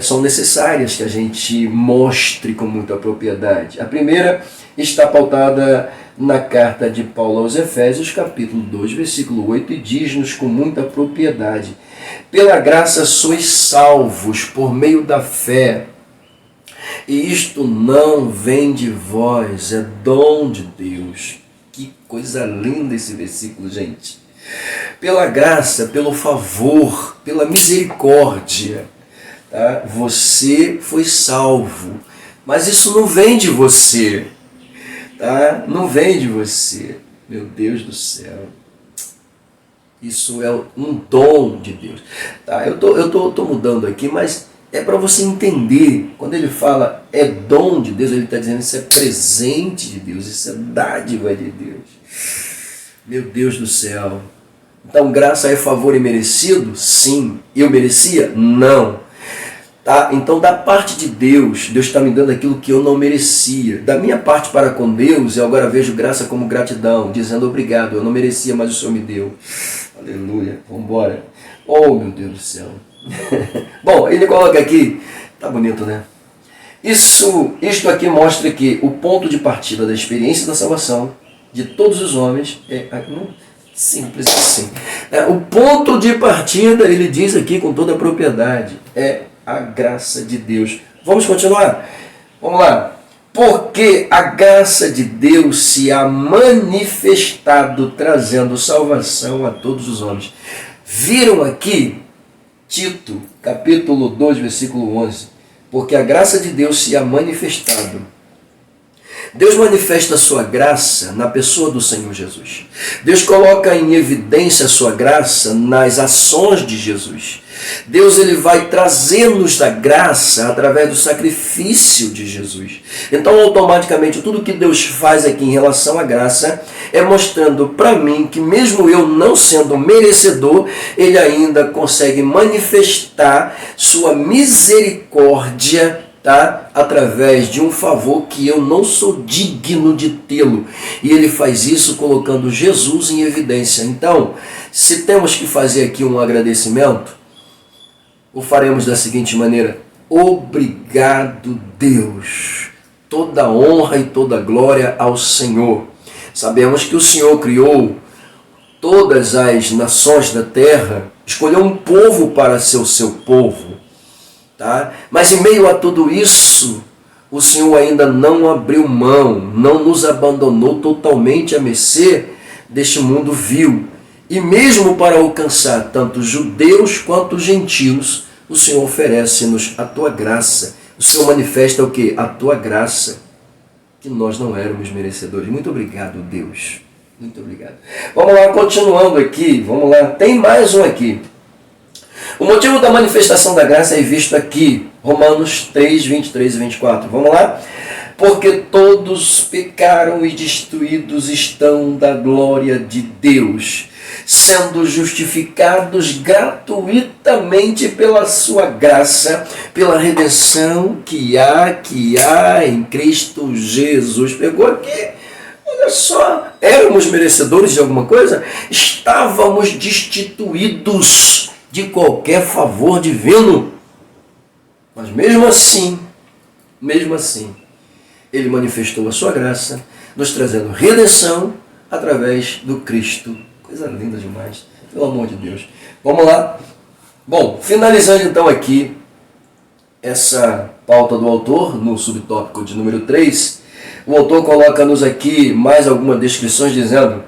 Speaker 1: são necessárias que a gente mostre com muita propriedade. A primeira está pautada na carta de Paulo aos Efésios, capítulo 2, versículo 8, e diz-nos com muita propriedade: pela graça sois salvos por meio da fé, e isto não vem de vós, é dom de Deus. Que coisa linda esse versículo, gente. Pela graça, pelo favor, pela misericórdia, tá? Você foi salvo, mas isso não vem de você. tá? Não vem de você. Meu Deus do céu. Isso é um dom de Deus. Tá? Eu tô mudando aqui, mas é para você entender. Quando ele fala é dom de Deus, ele está dizendo isso é presente de Deus, isso é dádiva de Deus. Meu Deus do céu. Então, graça é favor imerecido? Sim. Eu merecia? Não. Tá? Então, da parte de Deus, Deus está me dando aquilo que eu não merecia. Da minha parte para com Deus, eu agora vejo graça como gratidão, dizendo obrigado, eu não merecia, mas o Senhor me deu. Aleluia. Vamos embora. Oh, meu Deus do céu. Bom, ele coloca aqui, tá bonito, né? Isto aqui mostra que o ponto de partida da experiência da salvação de todos os homens é simples assim. O ponto de partida, ele diz aqui com toda a propriedade, é a graça de Deus. Vamos continuar? Vamos lá. Porque a graça de Deus se há manifestado, trazendo salvação a todos os homens. Viram aqui Tito, capítulo 2, versículo 11. Porque a graça de Deus se há manifestado. Deus manifesta a sua graça na pessoa do Senhor Jesus. Deus coloca em evidência a sua graça nas ações de Jesus. Deus ele vai trazer-nos da graça através do sacrifício de Jesus. Então, automaticamente, tudo que Deus faz aqui em relação à graça é mostrando para mim que mesmo eu não sendo merecedor, Ele ainda consegue manifestar sua misericórdia, tá? Através de um favor que eu não sou digno de tê-lo. E Ele faz isso colocando Jesus em evidência. Então, se temos que fazer aqui um agradecimento, o faremos da seguinte maneira: obrigado, Deus, toda honra e toda glória ao Senhor. Sabemos que o Senhor criou todas as nações da terra, escolheu um povo para ser o seu povo, tá? Mas em meio a tudo isso, o Senhor ainda não abriu mão, não nos abandonou totalmente à mercê deste mundo vil. E mesmo para alcançar tanto judeus quanto gentios, o Senhor oferece-nos a tua graça. O Senhor manifesta o quê? A tua graça, que nós não éramos merecedores. Muito obrigado, Deus. Muito obrigado. Vamos lá, continuando aqui. Vamos lá, tem mais um aqui. O motivo da manifestação da graça é visto aqui, Romanos 3, 23 e 24. Vamos lá? Porque todos pecaram e destruídos estão da glória de Deus, sendo justificados gratuitamente pela sua graça, pela redenção que há em Cristo Jesus. Pegou aqui? Olha só, éramos merecedores de alguma coisa? Estávamos destituídos de qualquer favor divino. Mas mesmo assim, Ele manifestou a sua graça, nos trazendo redenção através do Cristo. Coisa linda demais, pelo amor de Deus. Vamos lá. Bom, finalizando então aqui essa pauta do autor, no subtópico de número 3, o autor coloca-nos aqui mais algumas descrições dizendo,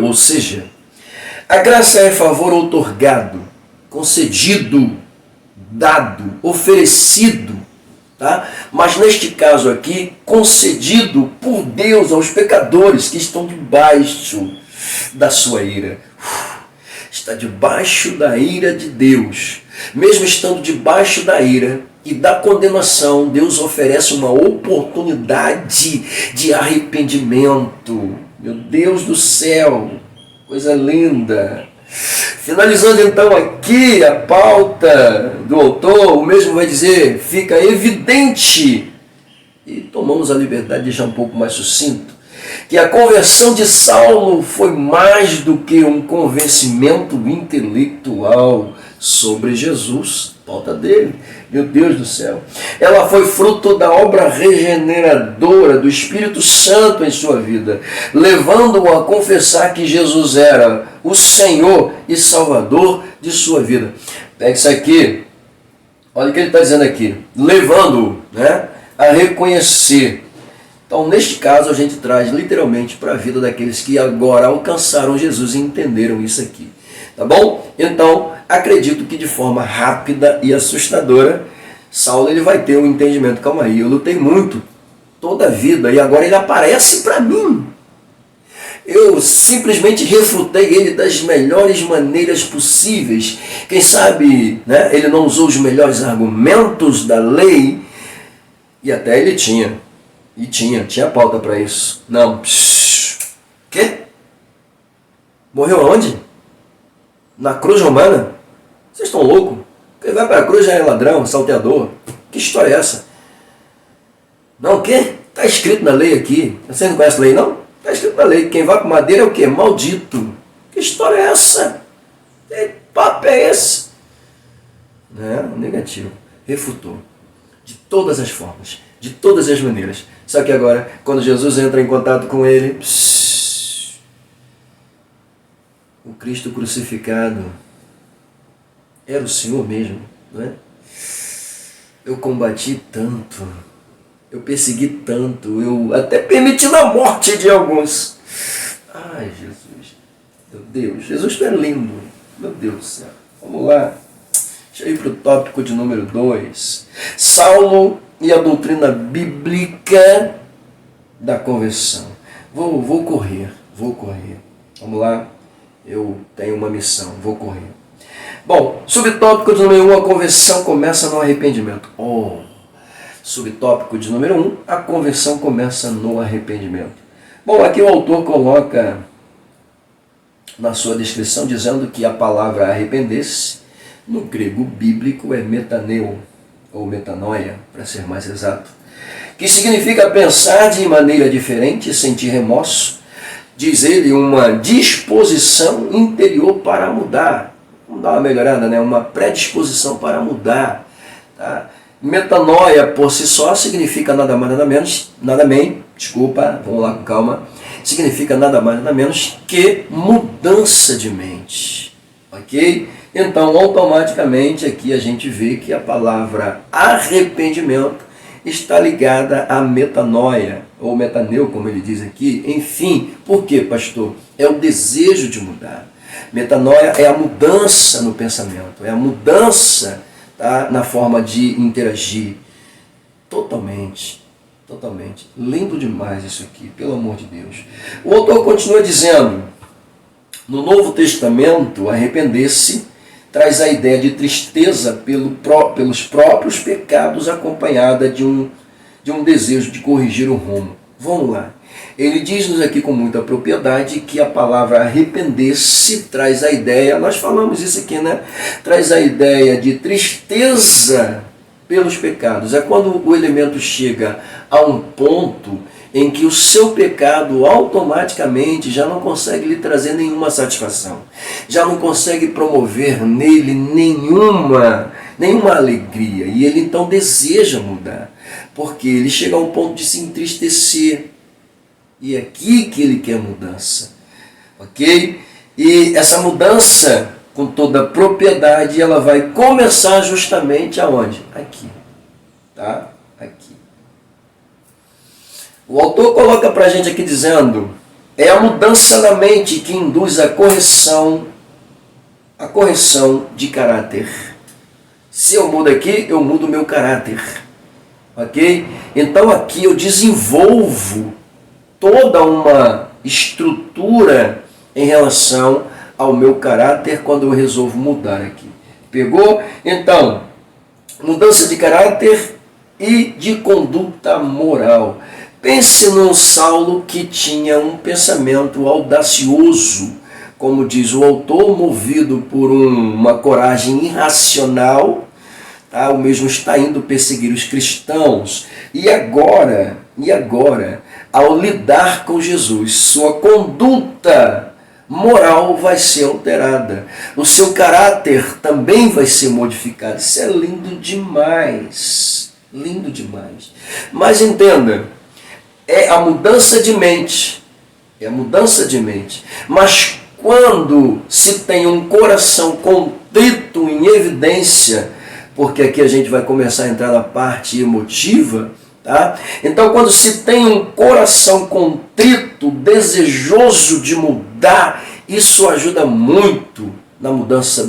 Speaker 1: ou seja, a graça é favor outorgado, concedido, dado, oferecido, tá? Mas neste caso aqui, concedido por Deus aos pecadores que estão debaixo da sua ira. Está debaixo da ira de Deus. Mesmo estando debaixo da ira e da condenação, Deus oferece uma oportunidade de arrependimento. Meu Deus do céu, coisa linda. Finalizando então aqui a pauta do autor, o mesmo vai dizer, fica evidente, e tomamos a liberdade de deixar um pouco mais sucinto, que a conversão de Saulo foi mais do que um convencimento intelectual sobre Jesus, pauta dele, meu Deus do céu. Ela foi fruto da obra regeneradora do Espírito Santo em sua vida, levando-o a confessar que Jesus era o Senhor e Salvador de sua vida. Pega isso aqui, olha o que ele está dizendo aqui, levando-o, né, a reconhecer. Então, neste caso, a gente traz literalmente para a vida daqueles que agora alcançaram Jesus e entenderam isso aqui. Tá bom? Então, acredito que de forma rápida e assustadora, Saulo ele vai ter um entendimento. Calma aí, eu lutei muito toda a vida, e agora ele aparece para mim. Eu simplesmente refutei ele das melhores maneiras possíveis. Quem sabe, né, ele não usou os melhores argumentos da lei, e até ele tinha. E tinha pauta para isso. Não. Quê? Morreu aonde? Na cruz romana? Vocês estão loucos? Quem vai para a cruz já é ladrão, salteador. Que história é essa? Não, o quê? Está escrito na lei aqui. Você não conhece a lei, não? Está escrito na lei. Quem vai para madeira é o quê? Maldito. Que história é essa? Que papo é esse? Não, negativo. Refutou. De todas as formas. De todas as maneiras. Só que agora, quando Jesus entra em contato com ele, o Cristo crucificado era o Senhor mesmo, não é? Eu combati tanto, eu persegui tanto, eu até permiti a morte de alguns. Ai, Jesus, meu Deus, Jesus é lindo, meu Deus do céu. Vamos lá, deixa eu ir para o tópico de número 2. Saulo e a doutrina bíblica da conversão. Vou correr. Vamos lá, eu tenho uma missão, vou correr. Bom, subtópico de número 1, a conversão começa no arrependimento. Subtópico de número 1, a conversão começa no arrependimento. Bom, aqui o autor coloca na sua descrição dizendo que a palavra arrepender-se, no grego bíblico, é metaneu, ou metanoia, para ser mais exato, que significa pensar de maneira diferente, sentir remorso, diz ele, uma disposição interior para mudar. Vamos dar uma melhorada, né? Uma predisposição para mudar. Tá? Metanoia por si só significa nada mais nada menos, vamos lá com calma, significa nada mais nada menos que mudança de mente. Ok? Então, automaticamente aqui a gente vê que a palavra arrependimento está ligada à metanoia, ou metaneu, como ele diz aqui. Enfim, por quê, pastor? É o desejo de mudar. Metanoia é a mudança no pensamento, é a mudança, tá, na forma de interagir. Totalmente. Lindo demais isso aqui, pelo amor de Deus. O autor continua dizendo, no Novo Testamento, arrepender-se traz a ideia de tristeza pelos próprios pecados acompanhada de um desejo de corrigir o rumo. Vamos lá. Ele diz-nos aqui com muita propriedade que a palavra arrepender-se traz a ideia, nós falamos isso aqui, né? Traz a ideia de tristeza pelos pecados. É quando o elemento chega a um ponto em que o seu pecado automaticamente já não consegue lhe trazer nenhuma satisfação, já não consegue promover nele nenhuma alegria, e ele então deseja mudar, porque ele chega a um ponto de se entristecer, e é aqui que ele quer mudança, ok? E essa mudança, com toda a propriedade, ela vai começar justamente aonde? Aqui, tá? Aqui. O autor coloca para a gente aqui dizendo, é a mudança da mente que induz a correção de caráter. Se eu mudo aqui, eu mudo o meu caráter. Ok? Então aqui eu desenvolvo toda uma estrutura em relação ao meu caráter quando eu resolvo mudar aqui. Pegou? Então, mudança de caráter e de conduta moral. Pense num Saulo que tinha um pensamento audacioso, como diz o autor, movido por uma coragem irracional, tá? O mesmo está indo perseguir os cristãos. E agora, ao lidar com Jesus, sua conduta moral vai ser alterada. O seu caráter também vai ser modificado. Isso é lindo demais. Lindo demais. Mas entenda, é a mudança de mente. Mas quando se tem um coração contrito em evidência, porque aqui a gente vai começar a entrar na parte emotiva, tá? Então, quando se tem um coração contrito, desejoso de mudar, isso ajuda muito na mudança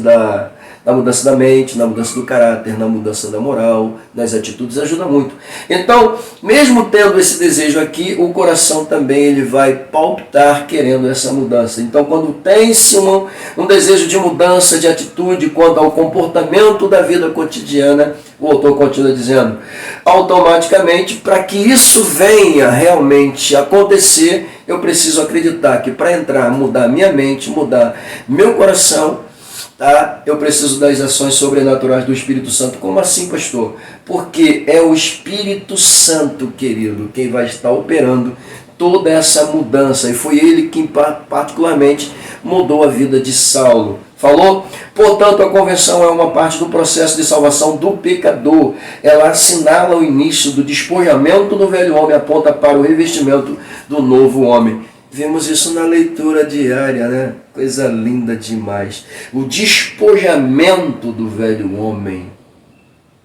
Speaker 1: Na mudança da mente, na mudança do caráter, na mudança da moral, nas atitudes, ajuda muito. Então, mesmo tendo esse desejo aqui, o coração também ele vai palpitar querendo essa mudança. Então, quando tem-se um desejo de mudança de atitude quanto ao comportamento da vida cotidiana, o autor continua dizendo, automaticamente, para que isso venha realmente acontecer, eu preciso acreditar que para entrar, mudar minha mente, mudar meu coração, tá? Eu preciso das ações sobrenaturais do Espírito Santo. Como assim, pastor? Porque é o Espírito Santo, querido, quem vai estar operando toda essa mudança. E foi ele quem particularmente mudou a vida de Saulo. Falou? Portanto, a conversão é uma parte do processo de salvação do pecador. Ela assinala o início do despojamento do velho homem, aponta para o revestimento do novo homem. Vemos isso na leitura diária, né? Coisa linda demais. O despojamento do velho homem.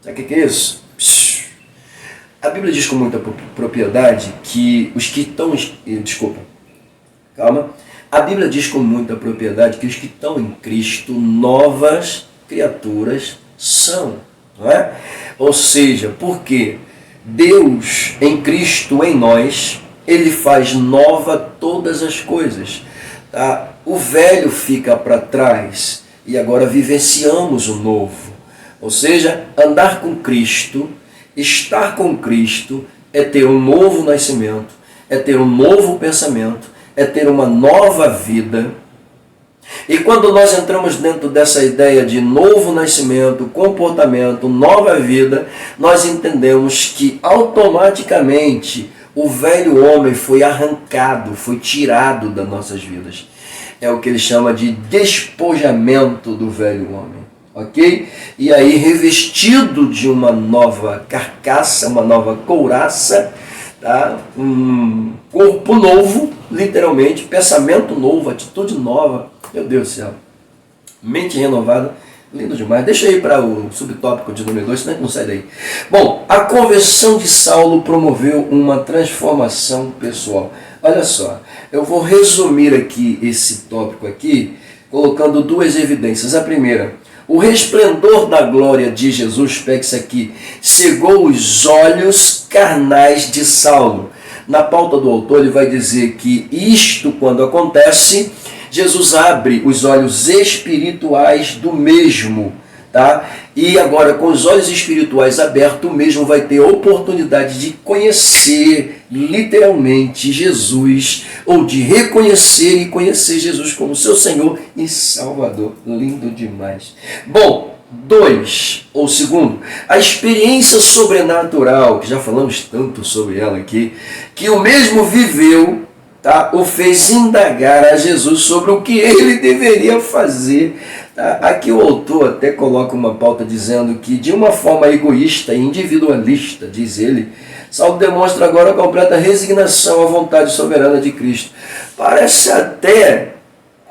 Speaker 1: Sabe o que é isso? A Bíblia diz com muita propriedade que os que estão... Desculpa. Calma. A Bíblia diz com muita propriedade que os que estão em Cristo, novas criaturas são. Não é? Ou seja, porque Deus em Cristo, em nós, Ele faz nova todas as coisas. Tá? O velho fica para trás e agora vivenciamos o novo. Ou seja, andar com Cristo, estar com Cristo, é ter um novo nascimento, é ter um novo pensamento, é ter uma nova vida. E quando nós entramos dentro dessa ideia de novo nascimento, comportamento, nova vida, nós entendemos que automaticamente o velho homem foi arrancado, foi tirado das nossas vidas. É o que ele chama de despojamento do velho homem. Ok? E aí, revestido de uma nova carcaça, uma nova couraça, tá? Um corpo novo, literalmente, pensamento novo, atitude nova. Meu Deus do céu. Mente renovada. Lindo demais. Deixa aí para o subtópico de número 2, senão não sai daí. Bom, a conversão de Saulo promoveu uma transformação pessoal. Olha só, eu vou resumir aqui esse tópico aqui, colocando duas evidências. A primeira, o resplendor da glória de Jesus, pegue-se aqui, cegou os olhos carnais de Saulo. Na pauta do autor ele vai dizer que isto, quando acontece, Jesus abre os olhos espirituais do mesmo, tá? E agora, com os olhos espirituais abertos, o mesmo vai ter a oportunidade de conhecer literalmente Jesus, ou de reconhecer e conhecer Jesus como seu Senhor e Salvador. Lindo demais. Bom, 2, ou segundo, a experiência sobrenatural, que já falamos tanto sobre ela aqui, que o mesmo viveu, tá, o fez indagar a Jesus sobre o que ele deveria fazer. Tá? Aqui o autor até coloca uma pauta dizendo que, de uma forma egoísta e individualista, diz ele, Saulo demonstra agora a completa resignação à vontade soberana de Cristo. Parece até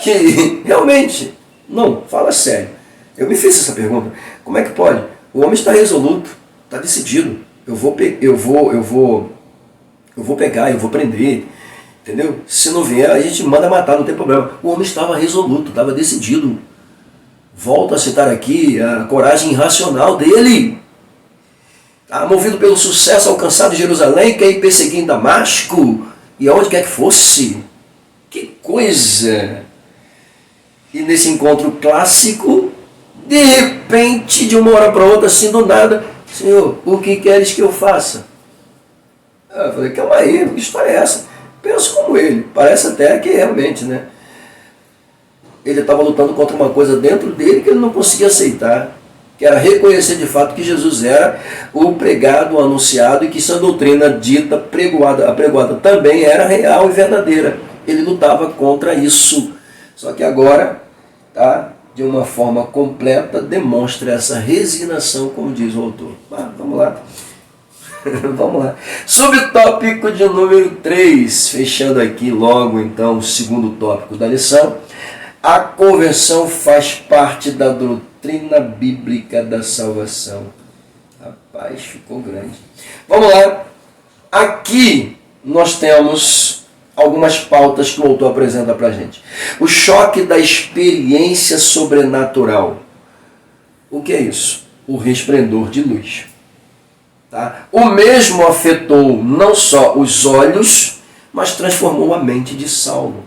Speaker 1: que, realmente, não, fala sério. Eu me fiz essa pergunta. Como é que pode? O homem está resoluto, está decidido. Eu vou pegar, eu vou prender. Entendeu? Se não vier, a gente manda matar, não tem problema. O homem estava resoluto, estava decidido. Volto a citar aqui a coragem irracional dele. Movido pelo sucesso alcançado em Jerusalém, quer ir perseguir em Damasco, e aonde quer que fosse. Que coisa! E nesse encontro clássico, de repente, de uma hora para outra, assim do nada, Senhor, o que queres que eu faça? Eu falei, calma aí, que história é essa? Penso como ele, parece até que realmente, né? Ele estava lutando contra uma coisa dentro dele que ele não conseguia aceitar, que era reconhecer de fato que Jesus era o pregado, o anunciado, e que essa doutrina dita, apregoada também era real e verdadeira. Ele lutava contra isso. Só que agora, tá, de uma forma completa, demonstra essa resignação, como diz o autor. Vamos lá. Vamos lá. Subtópico de número 3, fechando aqui logo então o segundo tópico da lição. A conversão faz parte da doutrina bíblica da salvação. Rapaz, ficou grande. Vamos lá. Aqui nós temos algumas pautas que o autor apresenta para a gente. O choque da experiência sobrenatural. O que é isso? O resplendor de luz. Tá? O mesmo afetou não só os olhos, mas transformou a mente de Saulo.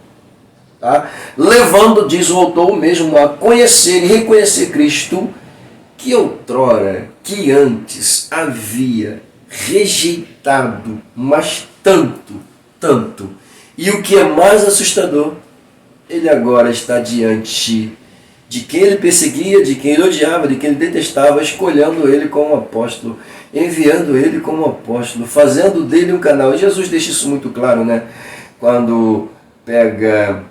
Speaker 1: Tá? Levando, diz o autor, mesmo a conhecer e reconhecer Cristo, que outrora, que antes havia rejeitado, mas tanto. E o que é mais assustador, ele agora está diante de quem ele perseguia, de quem ele odiava, de quem ele detestava, escolhendo ele como apóstolo, enviando ele como apóstolo, fazendo dele um canal. E Jesus deixa isso muito claro, né? Quando pega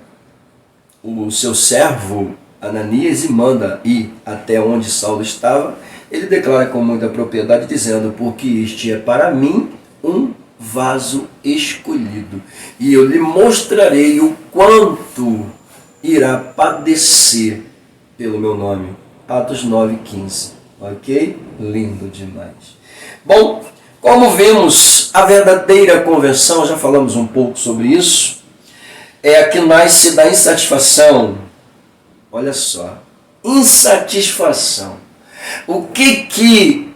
Speaker 1: o seu servo Ananias e manda ir até onde Saulo estava, ele declara com muita propriedade, dizendo: porque este é para mim um vaso escolhido, e eu lhe mostrarei o quanto irá padecer pelo meu nome. Atos 9:15. Ok? Lindo demais. Bom, como vemos, a verdadeira conversão, já falamos um pouco sobre isso, é a que nasce da insatisfação. Olha só, insatisfação. O que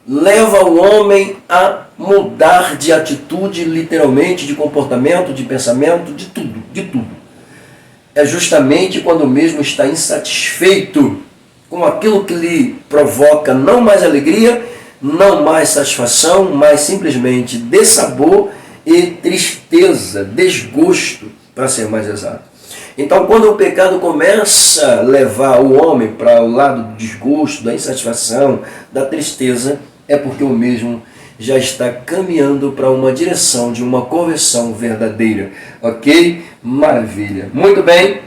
Speaker 1: leva o homem a mudar de atitude, literalmente, de comportamento, de pensamento, de tudo. É justamente quando o mesmo está insatisfeito com aquilo que lhe provoca não mais alegria, não mais satisfação, mas simplesmente dessabor e tristeza, desgosto, para ser mais exato. Então, quando o pecado começa a levar o homem para o lado do desgosto, da insatisfação, da tristeza, é porque o mesmo já está caminhando para uma direção de uma conversão verdadeira. Ok? Maravilha. Muito bem.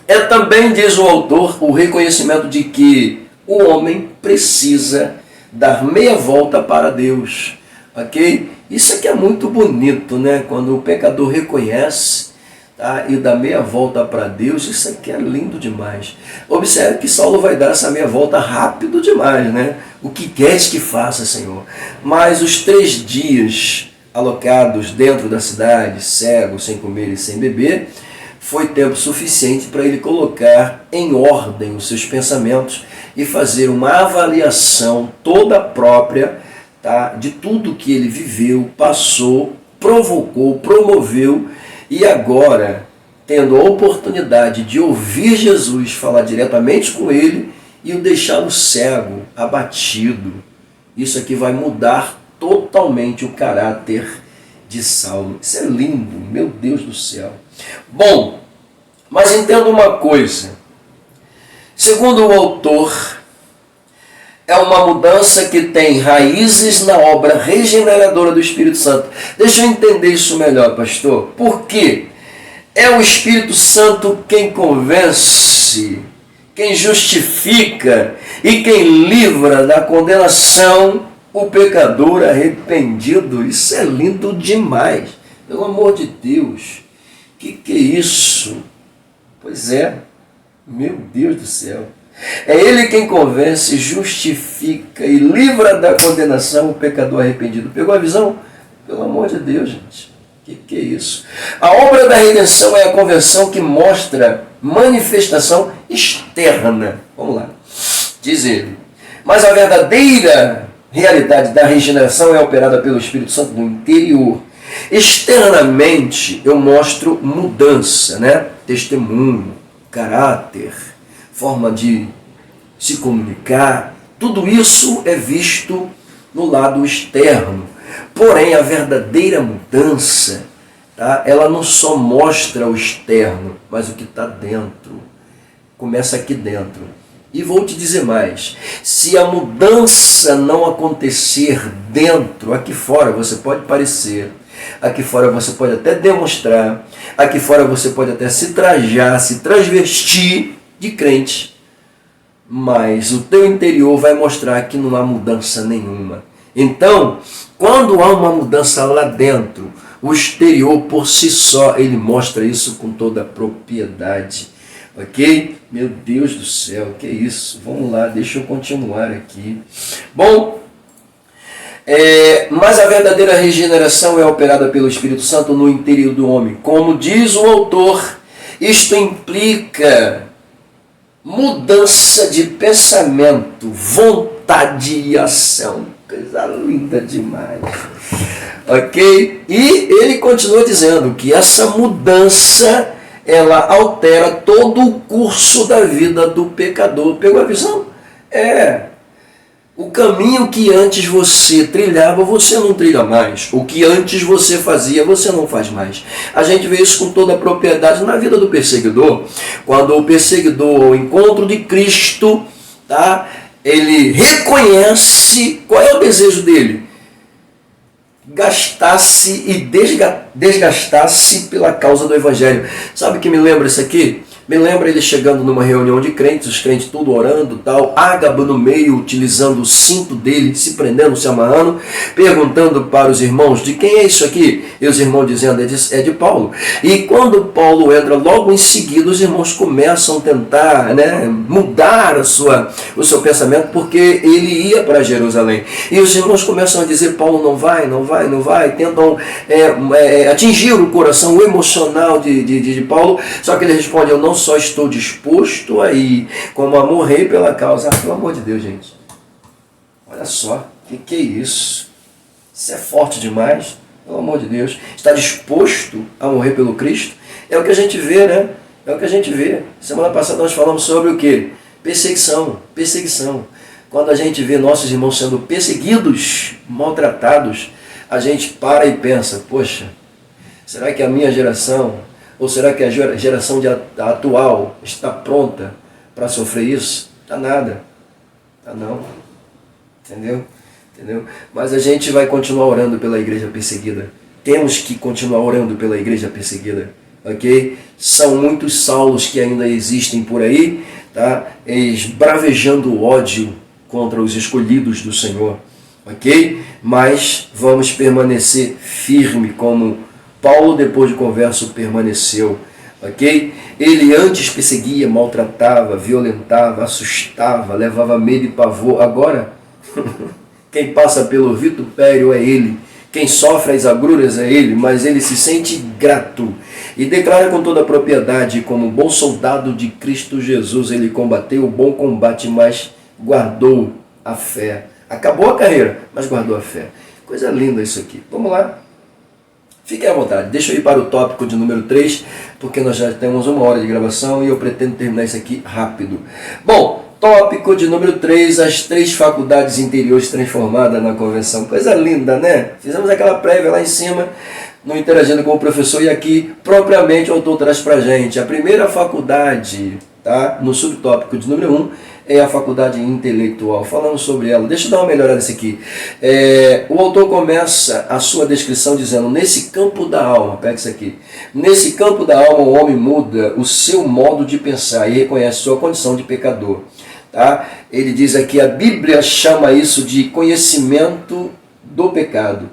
Speaker 1: É também, diz o autor, o reconhecimento de que o homem precisa dar meia volta para Deus. Ok? Isso aqui é muito bonito, né? Quando o pecador reconhece, tá, e dá meia volta para Deus, isso aqui é lindo demais. Observe que Saulo vai dar essa meia volta rápido demais, né? O que queres que faça, Senhor? Mas os 3 dias alocados dentro da cidade, cego, sem comer e sem beber, foi tempo suficiente para ele colocar em ordem os seus pensamentos e fazer uma avaliação toda própria, tá, de tudo que ele viveu, passou, provocou, promoveu, e agora, tendo a oportunidade de ouvir Jesus falar diretamente com ele e o deixá-lo cego, abatido. Isso aqui vai mudar totalmente o caráter de Saulo. Isso é lindo, meu Deus do céu. Bom, mas entenda uma coisa. Segundo o autor, é uma mudança que tem raízes na obra regeneradora do Espírito Santo. Deixa eu entender isso melhor, pastor. Por quê? É o Espírito Santo quem convence, quem justifica e quem livra da condenação o pecador arrependido. Isso é lindo demais. Pelo amor de Deus. Que é isso? Pois é. Meu Deus do céu. É Ele quem convence, justifica e livra da condenação o pecador arrependido. Pegou a visão? Pelo amor de Deus, gente. Que é isso? A obra da redenção é a conversão que mostra manifestação externa. Vamos lá. Diz ele. Mas a verdadeira realidade da regeneração é operada pelo Espírito Santo no interior. Externamente eu mostro mudança, né? Testemunho, caráter, forma de se comunicar, tudo isso é visto no lado externo. Porém, a verdadeira mudança, tá, ela não só mostra o externo, mas o que está dentro. Começa aqui dentro. E vou te dizer mais, se a mudança não acontecer dentro, aqui fora você pode parecer, aqui fora você pode até demonstrar, aqui fora você pode até se trajar, se transvestir de crente, mas o teu interior vai mostrar que não há mudança nenhuma. Então, quando há uma mudança lá dentro, o exterior por si só, ele mostra isso com toda a propriedade. Ok? Meu Deus do céu, que é isso? Vamos lá, deixa eu continuar aqui. Bom, mas a verdadeira regeneração é operada pelo Espírito Santo no interior do homem. Como diz o autor, isto implica mudança de pensamento, vontade e ação. Coisa linda demais. Ok? E ele continua dizendo que essa mudança, ela altera todo o curso da vida do pecador. Pegou a visão? O caminho que antes você trilhava, você não trilha mais. O que antes você fazia, você não faz mais. A gente vê isso com toda a propriedade na vida do perseguidor. Quando o perseguidor, ao encontro de Cristo, tá? Ele reconhece qual é o desejo dele. Gastasse e desgastasse pela causa do Evangelho. Sabe o que me lembra isso aqui? Me lembra ele chegando numa reunião de crentes, os crentes tudo orando, tal, Ágabo no meio, utilizando o cinto dele, se prendendo, se amarrando, perguntando para os irmãos, de quem é isso aqui? E os irmãos dizendo, é de Paulo. E quando Paulo entra, logo em seguida, os irmãos começam a tentar, mudar o seu pensamento, porque ele ia para Jerusalém. E os irmãos começam a dizer, Paulo não vai, tentam atingir o coração, o emocional de Paulo, só que ele responde, eu não só estou disposto a ir, como a morrer pela causa. Pelo amor de Deus, gente. Olha só, que é isso? Isso é forte demais. Pelo amor de Deus. Está disposto a morrer pelo Cristo? É o que a gente vê, né? É o que a gente vê. Semana passada nós falamos sobre o quê? Perseguição. Quando a gente vê nossos irmãos sendo perseguidos, maltratados, a gente para e pensa, poxa, será que a minha geração... Ou será que a geração atual está pronta para sofrer isso? Está nada. Está não. Entendeu? Mas a gente vai continuar orando pela igreja perseguida. Temos que continuar orando pela igreja perseguida. Ok? São muitos Saulos que ainda existem por aí, tá? Esbravejando ódio contra os escolhidos do Senhor. Ok? Mas vamos permanecer firme como Paulo, depois de conversa, permaneceu, ok? Ele antes perseguia, maltratava, violentava, assustava, levava medo e pavor. Agora, quem passa pelo vitupério é ele. Quem sofre as agruras é ele, mas ele se sente grato. E declara com toda a propriedade, como bom soldado de Cristo Jesus, ele combateu o bom combate, mas guardou a fé. Acabou a carreira, mas guardou a fé. Coisa linda isso aqui. Vamos lá. Fiquem à vontade, deixa eu ir para o tópico de número 3, porque nós já temos 1 hora de gravação e eu pretendo terminar isso aqui rápido. Bom, tópico de número 3, as 3 faculdades interiores transformadas na convenção. Coisa linda, né? Fizemos aquela prévia lá em cima, no Interagindo com o Professor, e aqui, propriamente, o autor traz para a gente. A primeira faculdade, tá? No subtópico de número 1, é a faculdade intelectual, falando sobre ela. Deixa eu dar uma melhorada nisso aqui. O autor começa a sua descrição dizendo, nesse campo da alma, pega isso aqui, nesse campo da alma o homem muda o seu modo de pensar e reconhece sua condição de pecador. Tá? Ele diz aqui, a Bíblia chama isso de conhecimento do pecado.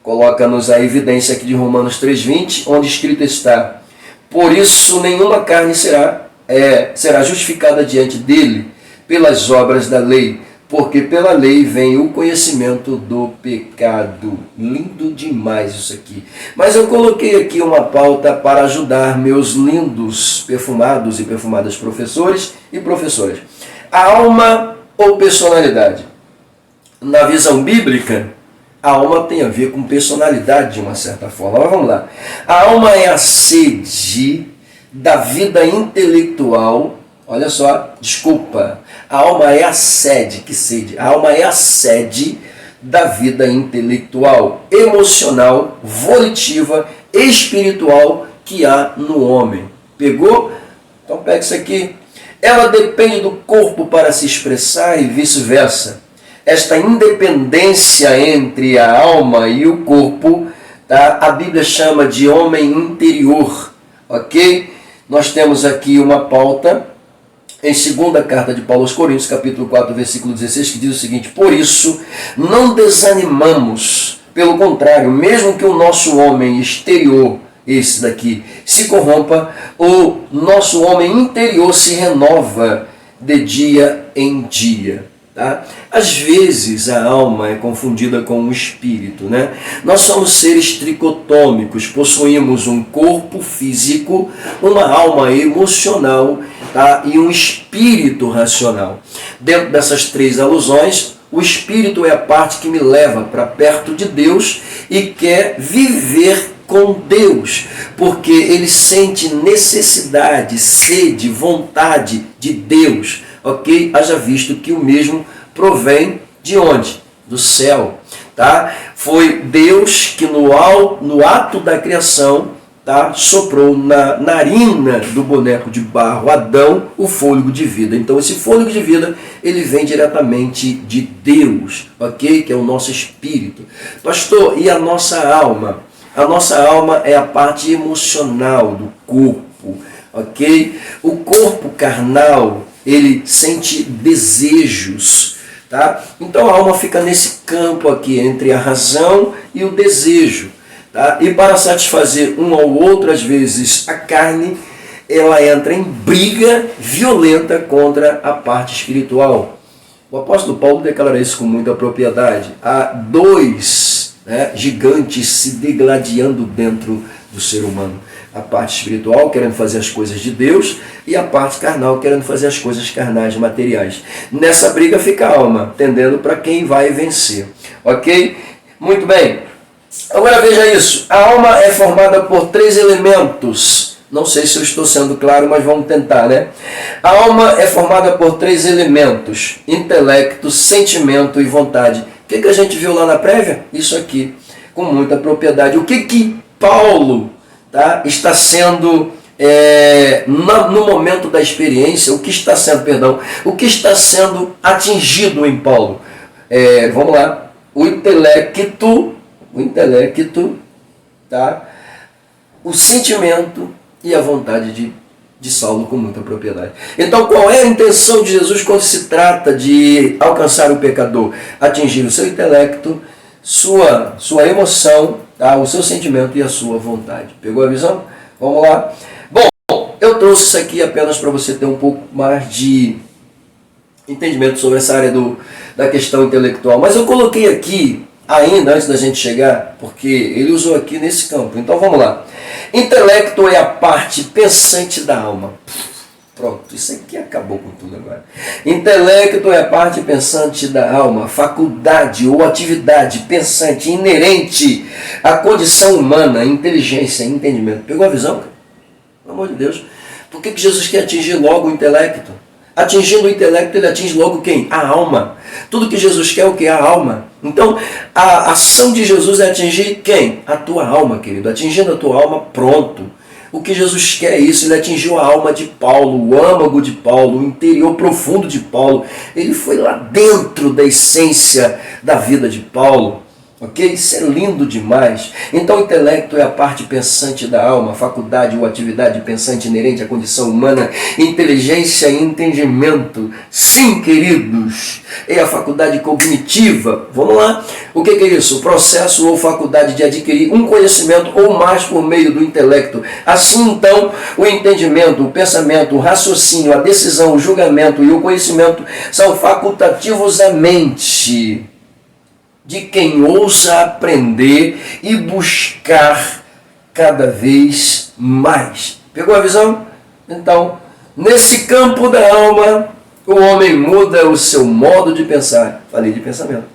Speaker 1: Coloca-nos a evidência aqui de Romanos 3,20, onde escrito está, por isso nenhuma carne será justificada diante dele, pelas obras da lei, porque pela lei vem o conhecimento do pecado. Lindo demais isso aqui. Mas eu coloquei aqui uma pauta para ajudar meus lindos perfumados e perfumadas professores e professoras. Alma ou personalidade? Na visão bíblica, a alma tem a ver com personalidade de uma certa forma. Mas vamos lá. A alma é a sede da vida intelectual. Olha só, desculpa, a alma é a sede, a alma é a sede da vida intelectual, emocional, volitiva, espiritual que há no homem. Pegou? Então pega isso aqui. Ela depende do corpo para se expressar e vice-versa. Esta independência entre a alma e o corpo, tá? A Bíblia chama de homem interior, ok? Nós temos aqui uma pauta em 2ª carta de Paulo aos Coríntios, capítulo 4, versículo 16, que diz o seguinte, por isso, não desanimamos, pelo contrário, mesmo que o nosso homem exterior, esse daqui, se corrompa, o nosso homem interior se renova de dia em dia. Tá? Às vezes a alma é confundida com o espírito, né? Nós somos seres tricotômicos, possuímos um corpo físico, uma alma emocional tá? E um espírito racional. Dentro dessas três alusões, o espírito é a parte que me leva para perto de Deus e quer viver com Deus, porque ele sente necessidade, sede, vontade de Deus, ok? Haja visto que o mesmo provém de onde? Do céu, tá? Foi Deus que no ato da criação, tá, soprou na narina do boneco de barro, Adão, o fôlego de vida. Então esse fôlego de vida, ele vem diretamente de Deus, ok? Que é o nosso espírito. Pastor, e a nossa alma? A nossa alma é a parte emocional do corpo, ok? O corpo carnal, ele sente desejos, tá? Então a alma fica nesse campo aqui, entre a razão e o desejo. Tá? E para satisfazer um ao outro, às vezes, a carne, ela entra em briga violenta contra a parte espiritual. O apóstolo Paulo declara isso com muita propriedade. Há dois, né, gigantes se degladiando dentro do ser humano. A parte espiritual querendo fazer as coisas de Deus e a parte carnal querendo fazer as coisas carnais, materiais. Nessa briga fica a alma, tendendo para quem vai vencer. Ok? Muito bem. Agora veja isso, a alma é formada por três elementos. Não sei se eu estou sendo claro, mas vamos tentar, né? A alma é formada por três elementos: intelecto, sentimento e vontade. O que a gente viu lá na prévia? Isso aqui, com muita propriedade. O que Paulo, tá, está sendo, no momento da experiência, o que está sendo atingido em Paulo? Vamos lá, o intelecto, tá? O sentimento e a vontade de Saulo com muita propriedade. Então, qual é a intenção de Jesus quando se trata de alcançar o pecador? Atingir o seu intelecto, sua emoção, tá? O seu sentimento e a sua vontade. Pegou a visão? Vamos lá. Bom, eu trouxe isso aqui apenas para você ter um pouco mais de entendimento sobre essa área da questão intelectual. Mas eu coloquei aqui, ainda antes da gente chegar, porque ele usou aqui nesse campo. Então vamos lá. Intelecto é a parte pensante da alma. Pronto, isso aqui acabou com tudo agora. Intelecto é a parte pensante da alma, faculdade ou atividade pensante inerente à condição humana, inteligência, entendimento. Pegou a visão? Pelo amor de Deus. Por que Jesus quer atingir logo o intelecto? Atingindo o intelecto, ele atinge logo quem? A alma. Tudo que Jesus quer é o que? A alma. Então, a ação de Jesus é atingir quem? A tua alma, querido. Atingindo a tua alma, pronto. O que Jesus quer é isso. Ele atingiu a alma de Paulo, o âmago de Paulo, o interior profundo de Paulo. Ele foi lá dentro da essência da vida de Paulo. Ok? Isso é lindo demais. Então o intelecto é a parte pensante da alma, faculdade ou atividade pensante inerente à condição humana, inteligência e entendimento. Sim, queridos, é a faculdade cognitiva. Vamos lá. O que é isso? O processo ou faculdade de adquirir um conhecimento ou mais por meio do intelecto. Assim, então, o entendimento, o pensamento, o raciocínio, a decisão, o julgamento e o conhecimento são facultativos à mente de quem ousa aprender e buscar cada vez mais. Pegou a visão? Então, nesse campo da alma, o homem muda o seu modo de pensar. Falei de pensamento.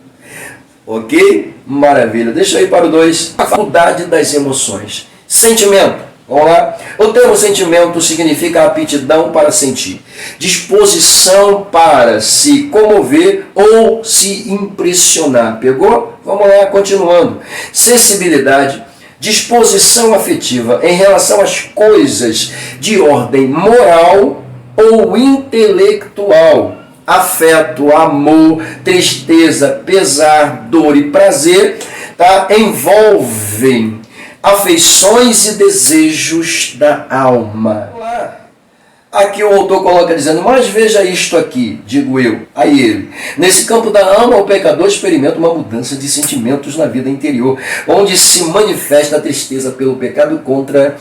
Speaker 1: Ok? Maravilha. Deixa eu ir para o 2. A faculdade das emoções. Sentimento. Vamos lá? O termo sentimento significa aptidão para sentir, disposição para se comover ou se impressionar. Pegou? Vamos lá, continuando. Sensibilidade, disposição afetiva em relação às coisas de ordem moral ou intelectual. Afeto, amor, tristeza, pesar, dor e prazer, tá? Envolvem afeições e desejos da alma. Aqui o autor coloca dizendo, mas veja isto aqui, digo eu, a ele. Nesse campo da alma, o pecador experimenta uma mudança de sentimentos na vida interior, onde se manifesta a tristeza pelo pecado contra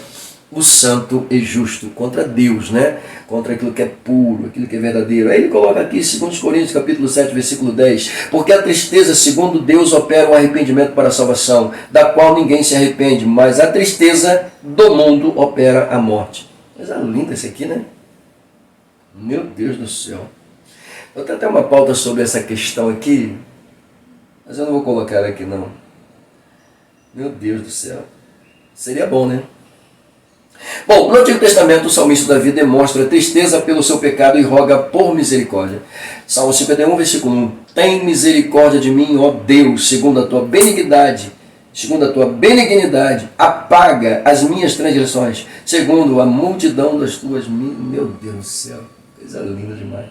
Speaker 1: o santo e justo, contra Deus, né? Contra aquilo que é puro, aquilo que é verdadeiro. Aí ele coloca aqui, 2 Coríntios, capítulo 7, versículo 10, porque a tristeza, segundo Deus, opera um arrependimento para a salvação, da qual ninguém se arrepende, mas a tristeza do mundo opera a morte. Coisa linda isso aqui, né? Meu Deus do céu. Eu tenho até uma pauta sobre essa questão aqui, mas eu não vou colocar ela aqui não. Meu Deus do céu. Seria bom, né? Bom, no Antigo Testamento, o salmista Davi demonstra tristeza pelo seu pecado e roga por misericórdia. Salmo 51, versículo 1. Tem misericórdia de mim, ó Deus, segundo a tua benignidade. Segundo a tua benignidade, apaga as minhas transgressões, segundo a multidão das tuas... Meu Deus do céu, coisa linda demais.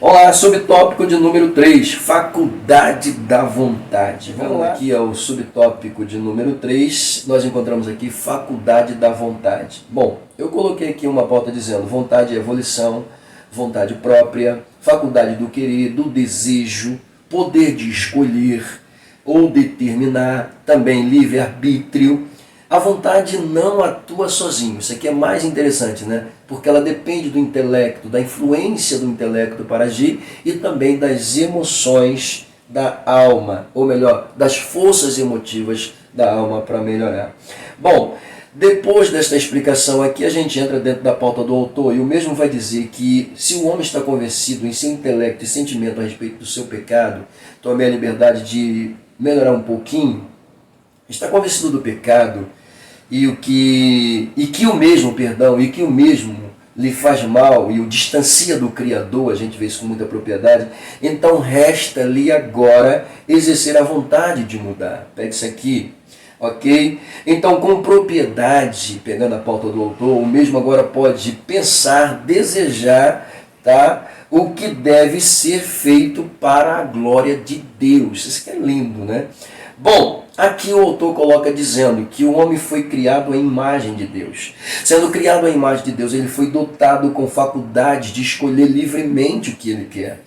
Speaker 1: Vamos lá, subtópico de número 3, faculdade da vontade. Vamos lá, aqui ao subtópico de número 3, nós encontramos aqui faculdade da vontade. Bom, eu coloquei aqui uma pauta dizendo vontade é volição, vontade própria, faculdade do querer, do desejo, poder de escolher ou determinar, também livre-arbítrio. A vontade não atua sozinho. Isso aqui é mais interessante, né? Porque ela depende do intelecto, da influência do intelecto para agir e também das emoções da alma, ou melhor, das forças emotivas da alma para melhorar. Bom, depois desta explicação aqui, a gente entra dentro da pauta do autor e o mesmo vai dizer que se o homem está convencido em seu intelecto e sentimento a respeito do seu pecado, tome a liberdade de melhorar um pouquinho, está convencido do pecado e que o mesmo lhe faz mal e o distancia do Criador, a gente vê isso com muita propriedade, então resta-lhe agora exercer a vontade de mudar. Pega isso aqui, ok? Então, com propriedade, pegando a pauta do autor, o mesmo agora pode pensar, desejar, tá? O que deve ser feito para a glória de Deus. Isso que é lindo, né? Bom, aqui o autor coloca dizendo que o homem foi criado à imagem de Deus. Sendo criado à imagem de Deus, ele foi dotado com faculdade de escolher livremente o que ele quer.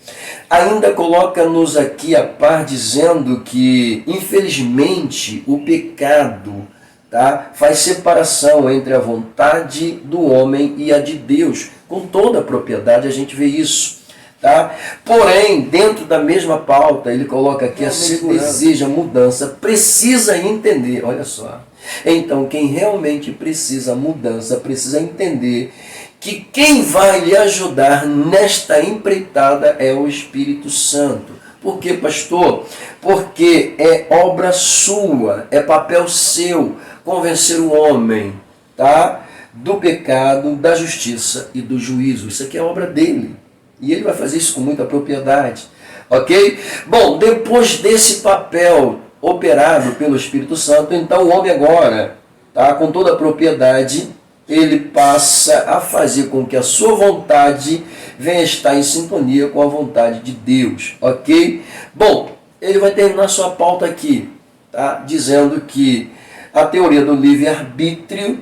Speaker 1: Ainda coloca-nos aqui a par dizendo que, infelizmente, o pecado, tá, faz separação entre a vontade do homem e a de Deus. Com toda a propriedade a gente vê isso. Tá? Porém, dentro da mesma pauta, ele coloca aqui a se deseja mudança, precisa entender, olha só. Então, quem realmente precisa mudança, precisa entender que quem vai lhe ajudar nesta empreitada é o Espírito Santo. Por quê, pastor? Porque é obra sua, é papel seu convencer o homem, tá? Do pecado, da justiça e do juízo. Isso aqui é obra dele. E ele vai fazer isso com muita propriedade. Ok? Bom, depois desse papel operado pelo Espírito Santo, então o homem agora, tá, com toda a propriedade, ele passa a fazer com que a sua vontade venha estar em sintonia com a vontade de Deus. Ok? Bom, ele vai terminar sua pauta aqui, tá, dizendo que a teoria do livre-arbítrio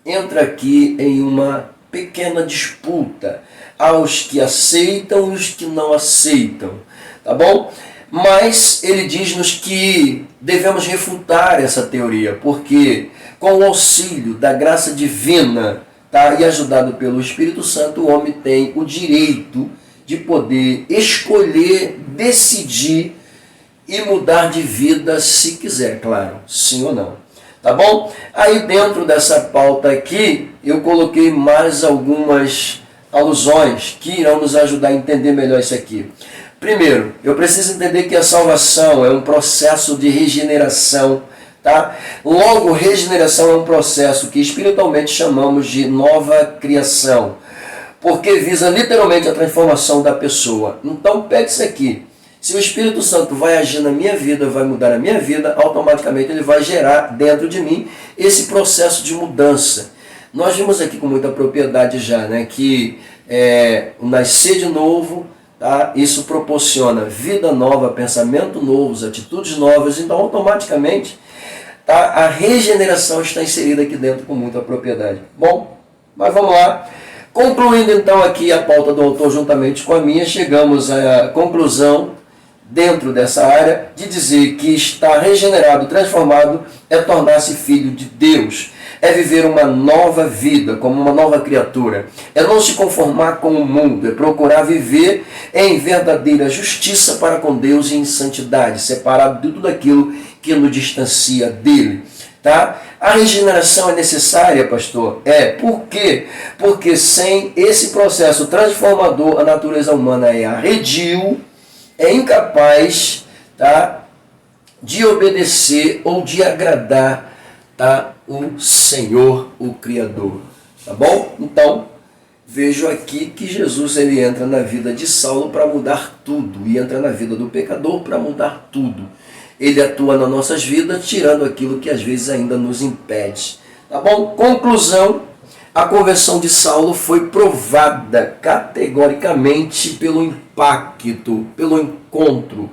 Speaker 1: entra aqui em uma pequena disputa aos que aceitam e os que não aceitam, tá bom? Mas ele diz-nos que devemos refutar essa teoria, porque com o auxílio da graça divina, tá, e ajudado pelo Espírito Santo, o homem tem o direito de poder escolher, decidir e mudar de vida se quiser, claro, sim ou não. Tá bom? Aí dentro dessa pauta aqui, eu coloquei mais algumas alusões que irão nos ajudar a entender melhor isso aqui. Primeiro, eu preciso entender que a salvação é um processo de regeneração, tá? Logo, regeneração é um processo que espiritualmente chamamos de nova criação, porque visa literalmente a transformação da pessoa. Então, pegue isso aqui. Se o Espírito Santo vai agir na minha vida, vai mudar a minha vida, automaticamente ele vai gerar dentro de mim esse processo de mudança. Nós vimos aqui com muita propriedade já, né, que o nascer de novo, tá, isso proporciona vida nova, pensamento novos, atitudes novas, então automaticamente, tá, a regeneração está inserida aqui dentro com muita propriedade. Bom, mas vamos lá. Concluindo então aqui a pauta do autor juntamente com a minha, chegamos à conclusão dentro dessa área de dizer que estar regenerado, transformado, é tornar-se filho de Deus, é viver uma nova vida, como uma nova criatura, é não se conformar com o mundo, é procurar viver em verdadeira justiça para com Deus e em santidade, separado de tudo aquilo que nos distancia dele. Tá? A regeneração é necessária, pastor? Por quê? Porque sem esse processo transformador, a natureza humana é arredio, é incapaz, tá, de obedecer ou de agradar, tá, o Senhor, o Criador. Tá bom? Então, vejo aqui que Jesus ele entra na vida de Saulo para mudar tudo, e entra na vida do pecador para mudar tudo. Ele atua nas nossas vidas, tirando aquilo que às vezes ainda nos impede. Tá bom? Conclusão, a conversão de Saulo foi provada categoricamente pelo impacto, pelo encontro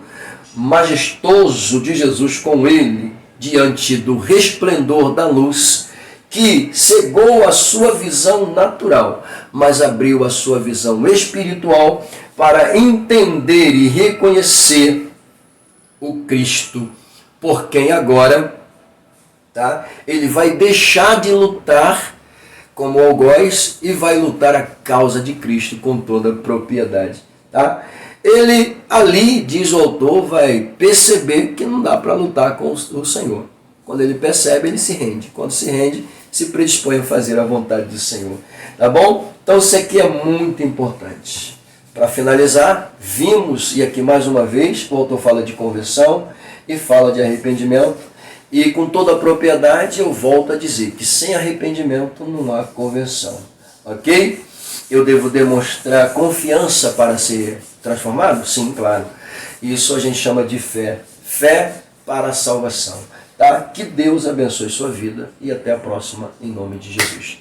Speaker 1: majestoso de Jesus com ele, diante do resplendor da luz, que cegou a sua visão natural, mas abriu a sua visão espiritual para entender e reconhecer o Cristo, por quem agora, tá, ele vai deixar de lutar como algoz e vai lutar a causa de Cristo com toda a propriedade. Tá? Ele ali, diz o autor, vai perceber que não dá para lutar com o Senhor. Quando ele percebe, ele se rende. Quando se rende, se predispõe a fazer a vontade do Senhor. Tá bom? Então isso aqui é muito importante. Para finalizar, vimos, e aqui mais uma vez, o autor fala de conversão e fala de arrependimento, e com toda a propriedade eu volto a dizer que sem arrependimento não há conversão. Ok? Eu devo demonstrar confiança para ser transformado? Sim, claro. Isso a gente chama de fé. Fé para a salvação. Tá? Que Deus abençoe sua vida e até a próxima, em nome de Jesus.